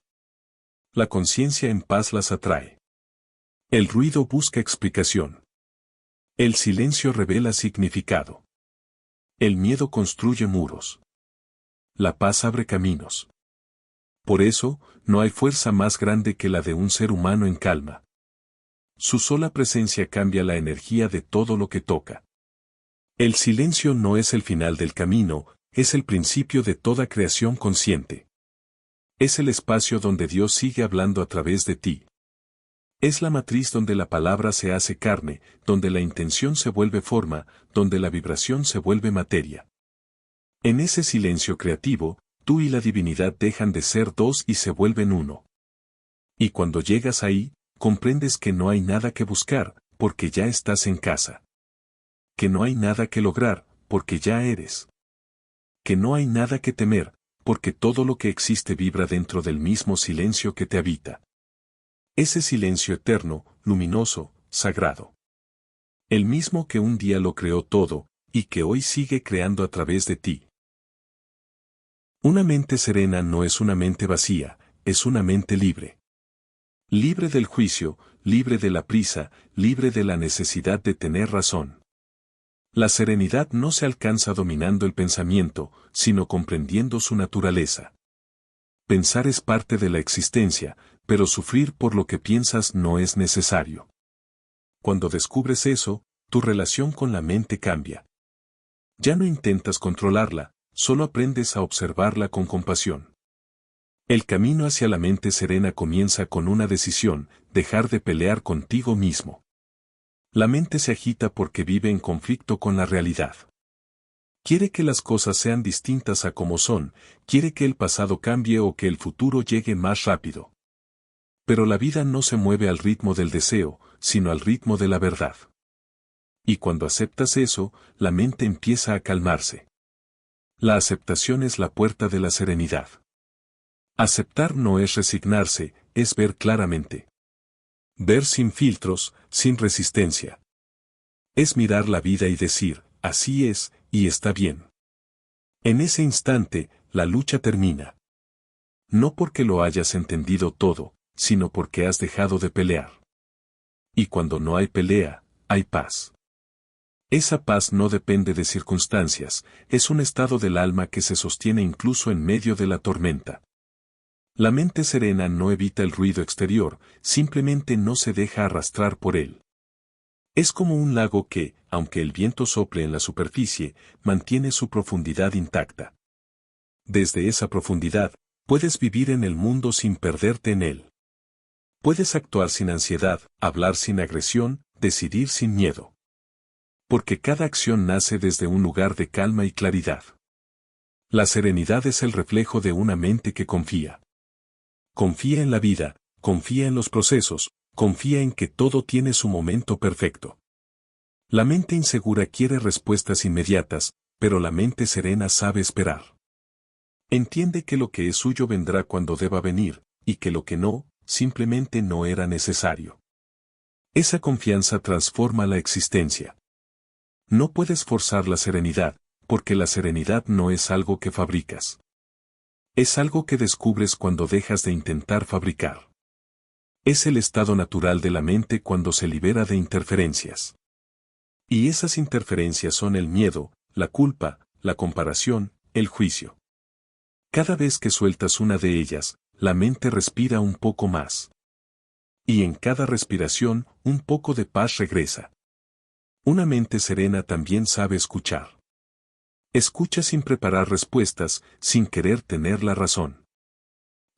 A: La conciencia en paz las atrae. El ruido busca explicación. El silencio revela significado. El miedo construye muros. La paz abre caminos. Por eso, no hay fuerza más grande que la de un ser humano en calma. Su sola presencia cambia la energía de todo lo que toca. El silencio no es el final del camino, es el principio de toda creación consciente. Es el espacio donde Dios sigue hablando a través de ti. Es la matriz donde la palabra se hace carne, donde la intención se vuelve forma, donde la vibración se vuelve materia. En ese silencio creativo, tú y la divinidad dejan de ser dos y se vuelven uno. Y cuando llegas ahí, comprendes que no hay nada que buscar, porque ya estás en casa. Que no hay nada que lograr, porque ya eres. Que no hay nada que temer, porque todo lo que existe vibra dentro del mismo silencio que te habita. Ese silencio eterno, luminoso, sagrado. El mismo que un día lo creó todo, y que hoy sigue creando a través de ti. Una mente serena no es una mente vacía, es una mente libre. Libre del juicio, libre de la prisa, libre de la necesidad de tener razón. La serenidad no se alcanza dominando el pensamiento, sino comprendiendo su naturaleza. Pensar es parte de la existencia, pero sufrir por lo que piensas no es necesario. Cuando descubres eso, tu relación con la mente cambia. Ya no intentas controlarla, solo aprendes a observarla con compasión. El camino hacia la mente serena comienza con una decisión, dejar de pelear contigo mismo. La mente se agita porque vive en conflicto con la realidad. Quiere que las cosas sean distintas a como son, quiere que el pasado cambie o que el futuro llegue más rápido. Pero la vida no se mueve al ritmo del deseo, sino al ritmo de la verdad. Y cuando aceptas eso, la mente empieza a calmarse. La aceptación es la puerta de la serenidad. Aceptar no es resignarse, es ver claramente. Ver sin filtros, sin resistencia. Es mirar la vida y decir, así es, y está bien. En ese instante, la lucha termina. No porque lo hayas entendido todo, sino porque has dejado de pelear. Y cuando no hay pelea, hay paz. Esa paz no depende de circunstancias, es un estado del alma que se sostiene incluso en medio de la tormenta. La mente serena no evita el ruido exterior, simplemente no se deja arrastrar por él. Es como un lago que, aunque el viento sople en la superficie, mantiene su profundidad intacta. Desde esa profundidad, puedes vivir en el mundo sin perderte en él. Puedes actuar sin ansiedad, hablar sin agresión, decidir sin miedo. Porque cada acción nace desde un lugar de calma y claridad. La serenidad es el reflejo de una mente que confía. Confía en la vida, confía en los procesos, confía en que todo tiene su momento perfecto. La mente insegura quiere respuestas inmediatas, pero la mente serena sabe esperar. Entiende que lo que es suyo vendrá cuando deba venir, y que lo que no, simplemente no era necesario. Esa confianza transforma la existencia. No puedes forzar la serenidad, porque la serenidad no es algo que fabricas. Es algo que descubres cuando dejas de intentar fabricar. Es el estado natural de la mente cuando se libera de interferencias. Y esas interferencias son el miedo, la culpa, la comparación, el juicio. Cada vez que sueltas una de ellas, la mente respira un poco más. Y en cada respiración, un poco de paz regresa. Una mente serena también sabe escuchar. Escucha sin preparar respuestas, sin querer tener la razón.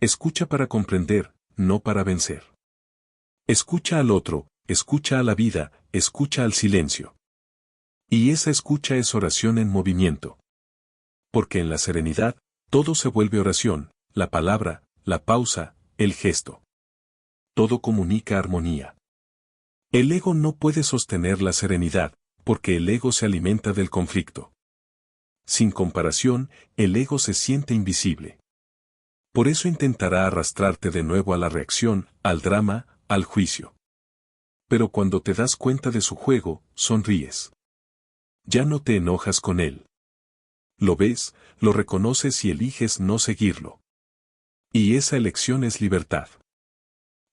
A: Escucha para comprender, no para vencer. Escucha al otro, escucha a la vida, escucha al silencio. Y esa escucha es oración en movimiento. Porque en la serenidad, todo se vuelve oración, la palabra, la pausa, el gesto. Todo comunica armonía. El ego no puede sostener la serenidad, porque el ego se alimenta del conflicto. Sin comparación, el ego se siente invisible. Por eso intentará arrastrarte de nuevo a la reacción, al drama, al juicio. Pero cuando te das cuenta de su juego, sonríes. Ya no te enojas con él. Lo ves, lo reconoces y eliges no seguirlo. Y esa elección es libertad.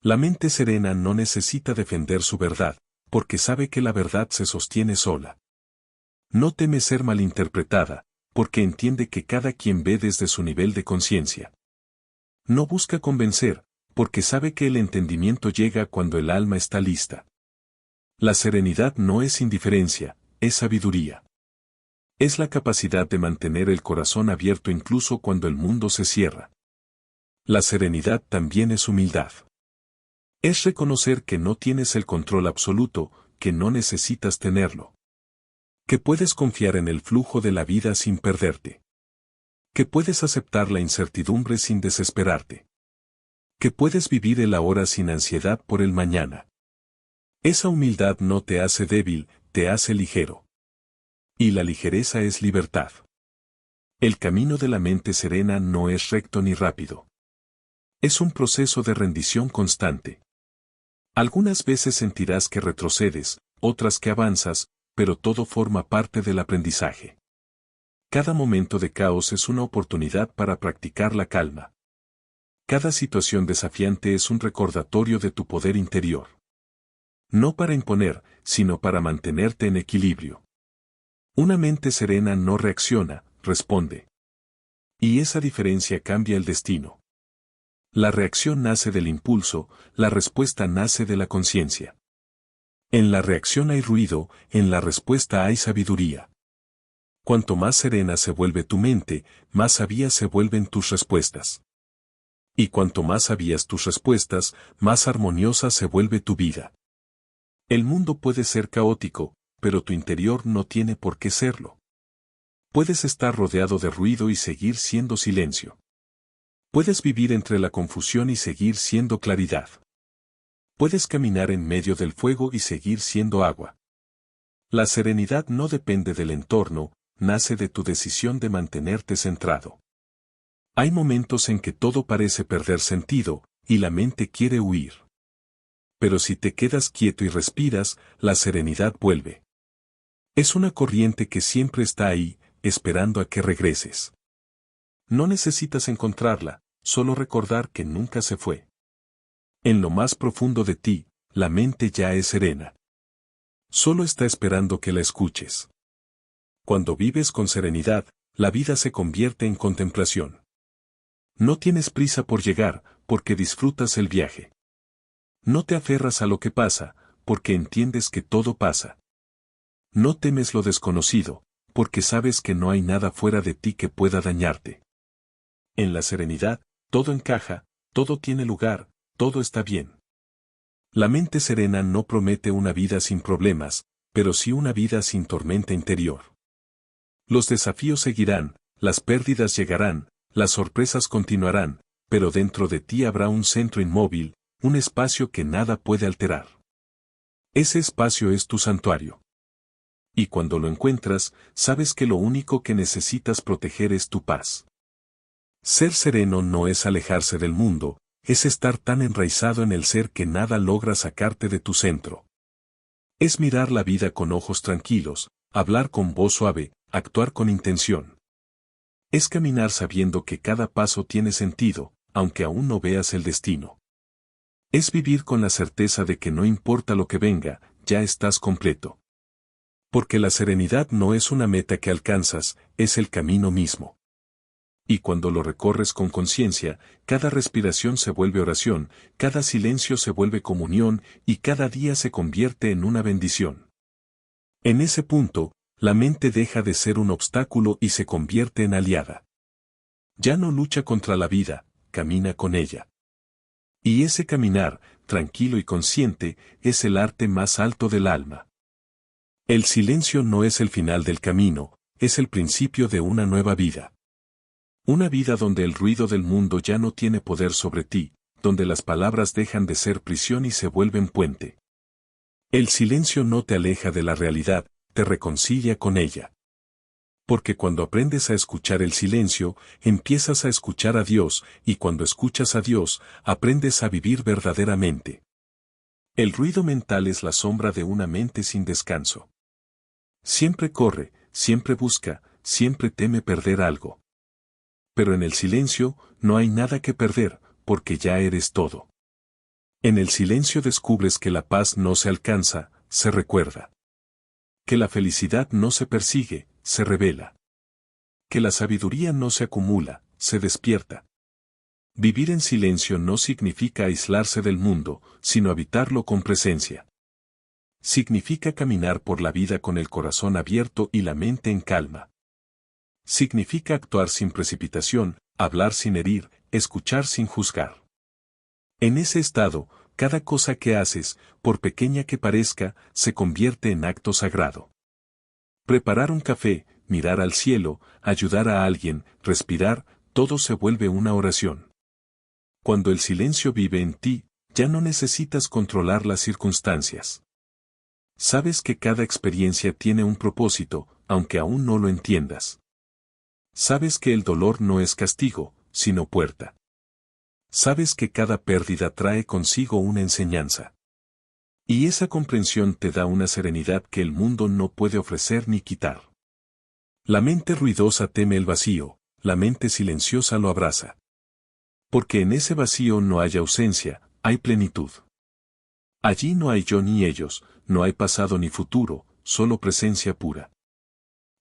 A: La mente serena no necesita defender su verdad, porque sabe que la verdad se sostiene sola. No teme ser malinterpretada, porque entiende que cada quien ve desde su nivel de conciencia. No busca convencer, porque sabe que el entendimiento llega cuando el alma está lista. La serenidad no es indiferencia, es sabiduría. Es la capacidad de mantener el corazón abierto incluso cuando el mundo se cierra. La serenidad también es humildad. Es reconocer que no tienes el control absoluto, que no necesitas tenerlo. Que puedes confiar en el flujo de la vida sin perderte. Que puedes aceptar la incertidumbre sin desesperarte. Que puedes vivir el ahora sin ansiedad por el mañana. Esa humildad no te hace débil, te hace ligero. Y la ligereza es libertad. El camino de la mente serena no es recto ni rápido. Es un proceso de rendición constante. Algunas veces sentirás que retrocedes, otras que avanzas, pero todo forma parte del aprendizaje. Cada momento de caos es una oportunidad para practicar la calma. Cada situación desafiante es un recordatorio de tu poder interior. No para imponer, sino para mantenerte en equilibrio. Una mente serena no reacciona, responde. Y esa diferencia cambia el destino. La reacción nace del impulso, la respuesta nace de la conciencia. En la reacción hay ruido, en la respuesta hay sabiduría. Cuanto más serena se vuelve tu mente, más sabias se vuelven tus respuestas. Y cuanto más sabias tus respuestas, más armoniosa se vuelve tu vida. El mundo puede ser caótico, pero tu interior no tiene por qué serlo. Puedes estar rodeado de ruido y seguir siendo silencio. Puedes vivir entre la confusión y seguir siendo claridad. Puedes caminar en medio del fuego y seguir siendo agua. La serenidad no depende del entorno, nace de tu decisión de mantenerte centrado. Hay momentos en que todo parece perder sentido, y la mente quiere huir. Pero si te quedas quieto y respiras, la serenidad vuelve. Es una corriente que siempre está ahí, esperando a que regreses. No necesitas encontrarla, solo recordar que nunca se fue. En lo más profundo de ti, la mente ya es serena. Solo está esperando que la escuches. Cuando vives con serenidad, la vida se convierte en contemplación. No tienes prisa por llegar, porque disfrutas el viaje. No te aferras a lo que pasa, porque entiendes que todo pasa. No temes lo desconocido, porque sabes que no hay nada fuera de ti que pueda dañarte. En la serenidad, todo encaja, todo tiene lugar, todo está bien. La mente serena no promete una vida sin problemas, pero sí una vida sin tormenta interior. Los desafíos seguirán, las pérdidas llegarán, las sorpresas continuarán, pero dentro de ti habrá un centro inmóvil, un espacio que nada puede alterar. Ese espacio es tu santuario. Y cuando lo encuentras, sabes que lo único que necesitas proteger es tu paz. Ser sereno no es alejarse del mundo, es estar tan enraizado en el ser que nada logra sacarte de tu centro. Es mirar la vida con ojos tranquilos, hablar con voz suave, actuar con intención. Es caminar sabiendo que cada paso tiene sentido, aunque aún no veas el destino. Es vivir con la certeza de que no importa lo que venga, ya estás completo. Porque la serenidad no es una meta que alcanzas, es el camino mismo. Y cuando lo recorres con conciencia, cada respiración se vuelve oración, cada silencio se vuelve comunión y cada día se convierte en una bendición. En ese punto, la mente deja de ser un obstáculo y se convierte en aliada. Ya no lucha contra la vida, camina con ella. Y ese caminar, tranquilo y consciente, es el arte más alto del alma. El silencio no es el final del camino, es el principio de una nueva vida. Una vida donde el ruido del mundo ya no tiene poder sobre ti, donde las palabras dejan de ser prisión y se vuelven puente. El silencio no te aleja de la realidad, te reconcilia con ella. Porque cuando aprendes a escuchar el silencio, empiezas a escuchar a Dios, y cuando escuchas a Dios, aprendes a vivir verdaderamente. El ruido mental es la sombra de una mente sin descanso. Siempre corre, siempre busca, siempre teme perder algo. Pero en el silencio, no hay nada que perder, porque ya eres todo. En el silencio descubres que la paz no se alcanza, se recuerda. Que la felicidad no se persigue, se revela. Que la sabiduría no se acumula, se despierta. Vivir en silencio no significa aislarse del mundo, sino habitarlo con presencia. Significa caminar por la vida con el corazón abierto y la mente en calma. Significa actuar sin precipitación, hablar sin herir, escuchar sin juzgar. En ese estado, cada cosa que haces, por pequeña que parezca, se convierte en acto sagrado. Preparar un café, mirar al cielo, ayudar a alguien, respirar, todo se vuelve una oración. Cuando el silencio vive en ti, ya no necesitas controlar las circunstancias. Sabes que cada experiencia tiene un propósito, aunque aún no lo entiendas. Sabes que el dolor no es castigo, sino puerta. Sabes que cada pérdida trae consigo una enseñanza. Y esa comprensión te da una serenidad que el mundo no puede ofrecer ni quitar. La mente ruidosa teme el vacío, la mente silenciosa lo abraza. Porque en ese vacío no hay ausencia, hay plenitud. Allí no hay yo ni ellos, no hay pasado ni futuro, solo presencia pura.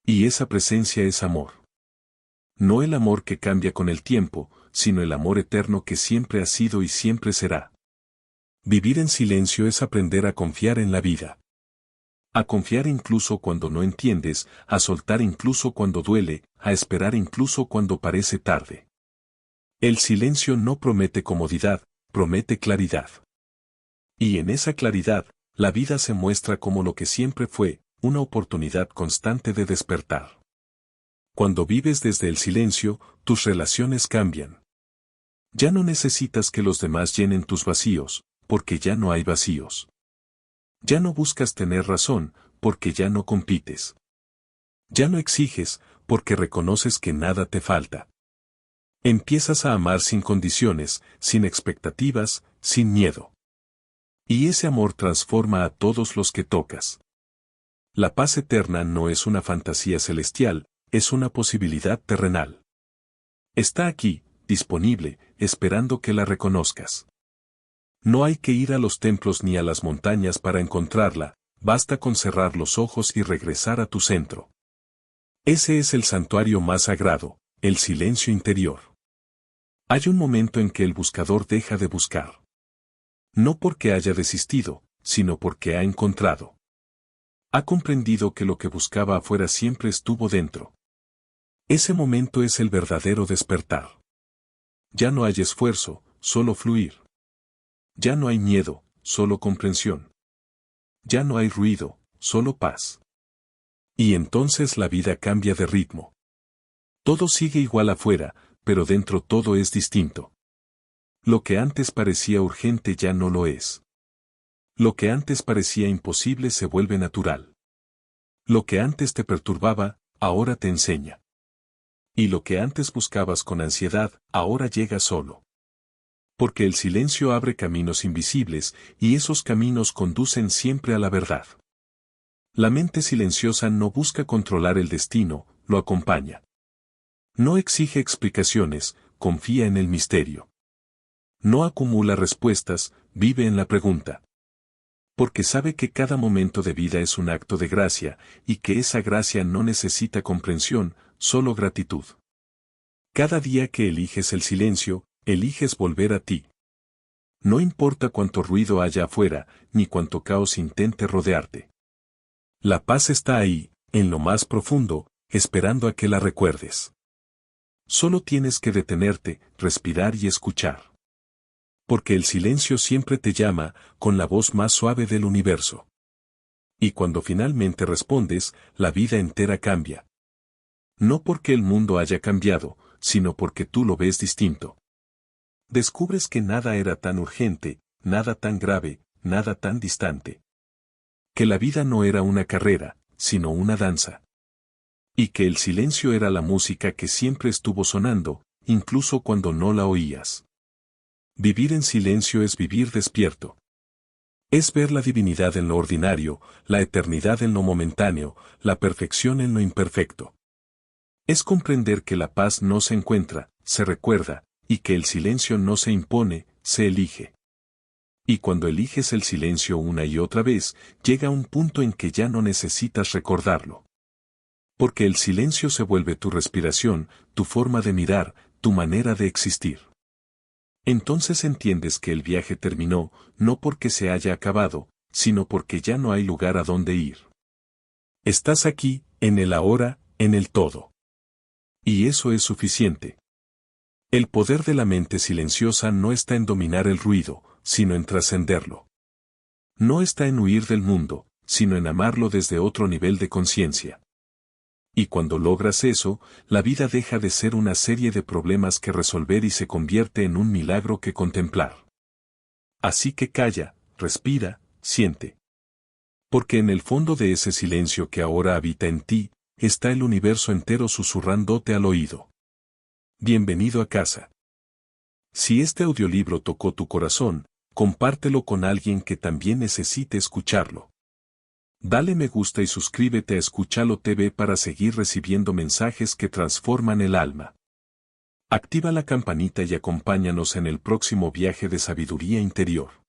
A: Y esa presencia es amor. No el amor que cambia con el tiempo, sino el amor eterno que siempre ha sido y siempre será. Vivir en silencio es aprender a confiar en la vida. A confiar incluso cuando no entiendes, a soltar incluso cuando duele, a esperar incluso cuando parece tarde. El silencio no promete comodidad, promete claridad. Y en esa claridad, la vida se muestra como lo que siempre fue, una oportunidad constante de despertar. Cuando vives desde el silencio, tus relaciones cambian. Ya no necesitas que los demás llenen tus vacíos, porque ya no hay vacíos. Ya no buscas tener razón, porque ya no compites. Ya no exiges, porque reconoces que nada te falta. Empiezas a amar sin condiciones, sin expectativas, sin miedo. Y ese amor transforma a todos los que tocas. La paz eterna no es una fantasía celestial, es una posibilidad terrenal. Está aquí, disponible, esperando que la reconozcas. No hay que ir a los templos ni a las montañas para encontrarla, basta con cerrar los ojos y regresar a tu centro. Ese es el santuario más sagrado, el silencio interior. Hay un momento en que el buscador deja de buscar. No porque haya desistido, sino porque ha encontrado. Ha comprendido que lo que buscaba afuera siempre estuvo dentro. Ese momento es el verdadero despertar. Ya no hay esfuerzo, solo fluir. Ya no hay miedo, solo comprensión. Ya no hay ruido, solo paz. Y entonces la vida cambia de ritmo. Todo sigue igual afuera, pero dentro todo es distinto. Lo que antes parecía urgente ya no lo es. Lo que antes parecía imposible se vuelve natural. Lo que antes te perturbaba, ahora te enseña. Y lo que antes buscabas con ansiedad, ahora llega solo. Porque el silencio abre caminos invisibles, y esos caminos conducen siempre a la verdad. La mente silenciosa no busca controlar el destino, lo acompaña. No exige explicaciones, confía en el misterio. No acumula respuestas, vive en la pregunta. Porque sabe que cada momento de vida es un acto de gracia, y que esa gracia no necesita comprensión, solo gratitud. Cada día que eliges el silencio, eliges volver a ti. No importa cuánto ruido haya afuera, ni cuánto caos intente rodearte. La paz está ahí, en lo más profundo, esperando a que la recuerdes. Solo tienes que detenerte, respirar y escuchar. Porque el silencio siempre te llama, con la voz más suave del universo. Y cuando finalmente respondes, la vida entera cambia. No porque el mundo haya cambiado, sino porque tú lo ves distinto. Descubres que nada era tan urgente, nada tan grave, nada tan distante. Que la vida no era una carrera, sino una danza. Y que el silencio era la música que siempre estuvo sonando, incluso cuando no la oías. Vivir en silencio es vivir despierto. Es ver la divinidad en lo ordinario, la eternidad en lo momentáneo, la perfección en lo imperfecto. Es comprender que la paz no se encuentra, se recuerda, y que el silencio no se impone, se elige. Y cuando eliges el silencio una y otra vez, llega un punto en que ya no necesitas recordarlo. Porque el silencio se vuelve tu respiración, tu forma de mirar, tu manera de existir. Entonces entiendes que el viaje terminó, no porque se haya acabado, sino porque ya no hay lugar a donde ir. Estás aquí, en el ahora, en el todo. Y eso es suficiente. El poder de la mente silenciosa no está en dominar el ruido, sino en trascenderlo. No está en huir del mundo, sino en amarlo desde otro nivel de conciencia. Y cuando logras eso, la vida deja de ser una serie de problemas que resolver y se convierte en un milagro que contemplar. Así que calla, respira, siente. Porque en el fondo de ese silencio que ahora habita en ti, está el universo entero susurrándote al oído. Bienvenido a casa. Si este audiolibro tocó tu corazón, compártelo con alguien que también necesite escucharlo. Dale me gusta y suscríbete a Escúchalo TV para seguir recibiendo mensajes que transforman el alma. Activa la campanita y acompáñanos en el próximo viaje de sabiduría interior.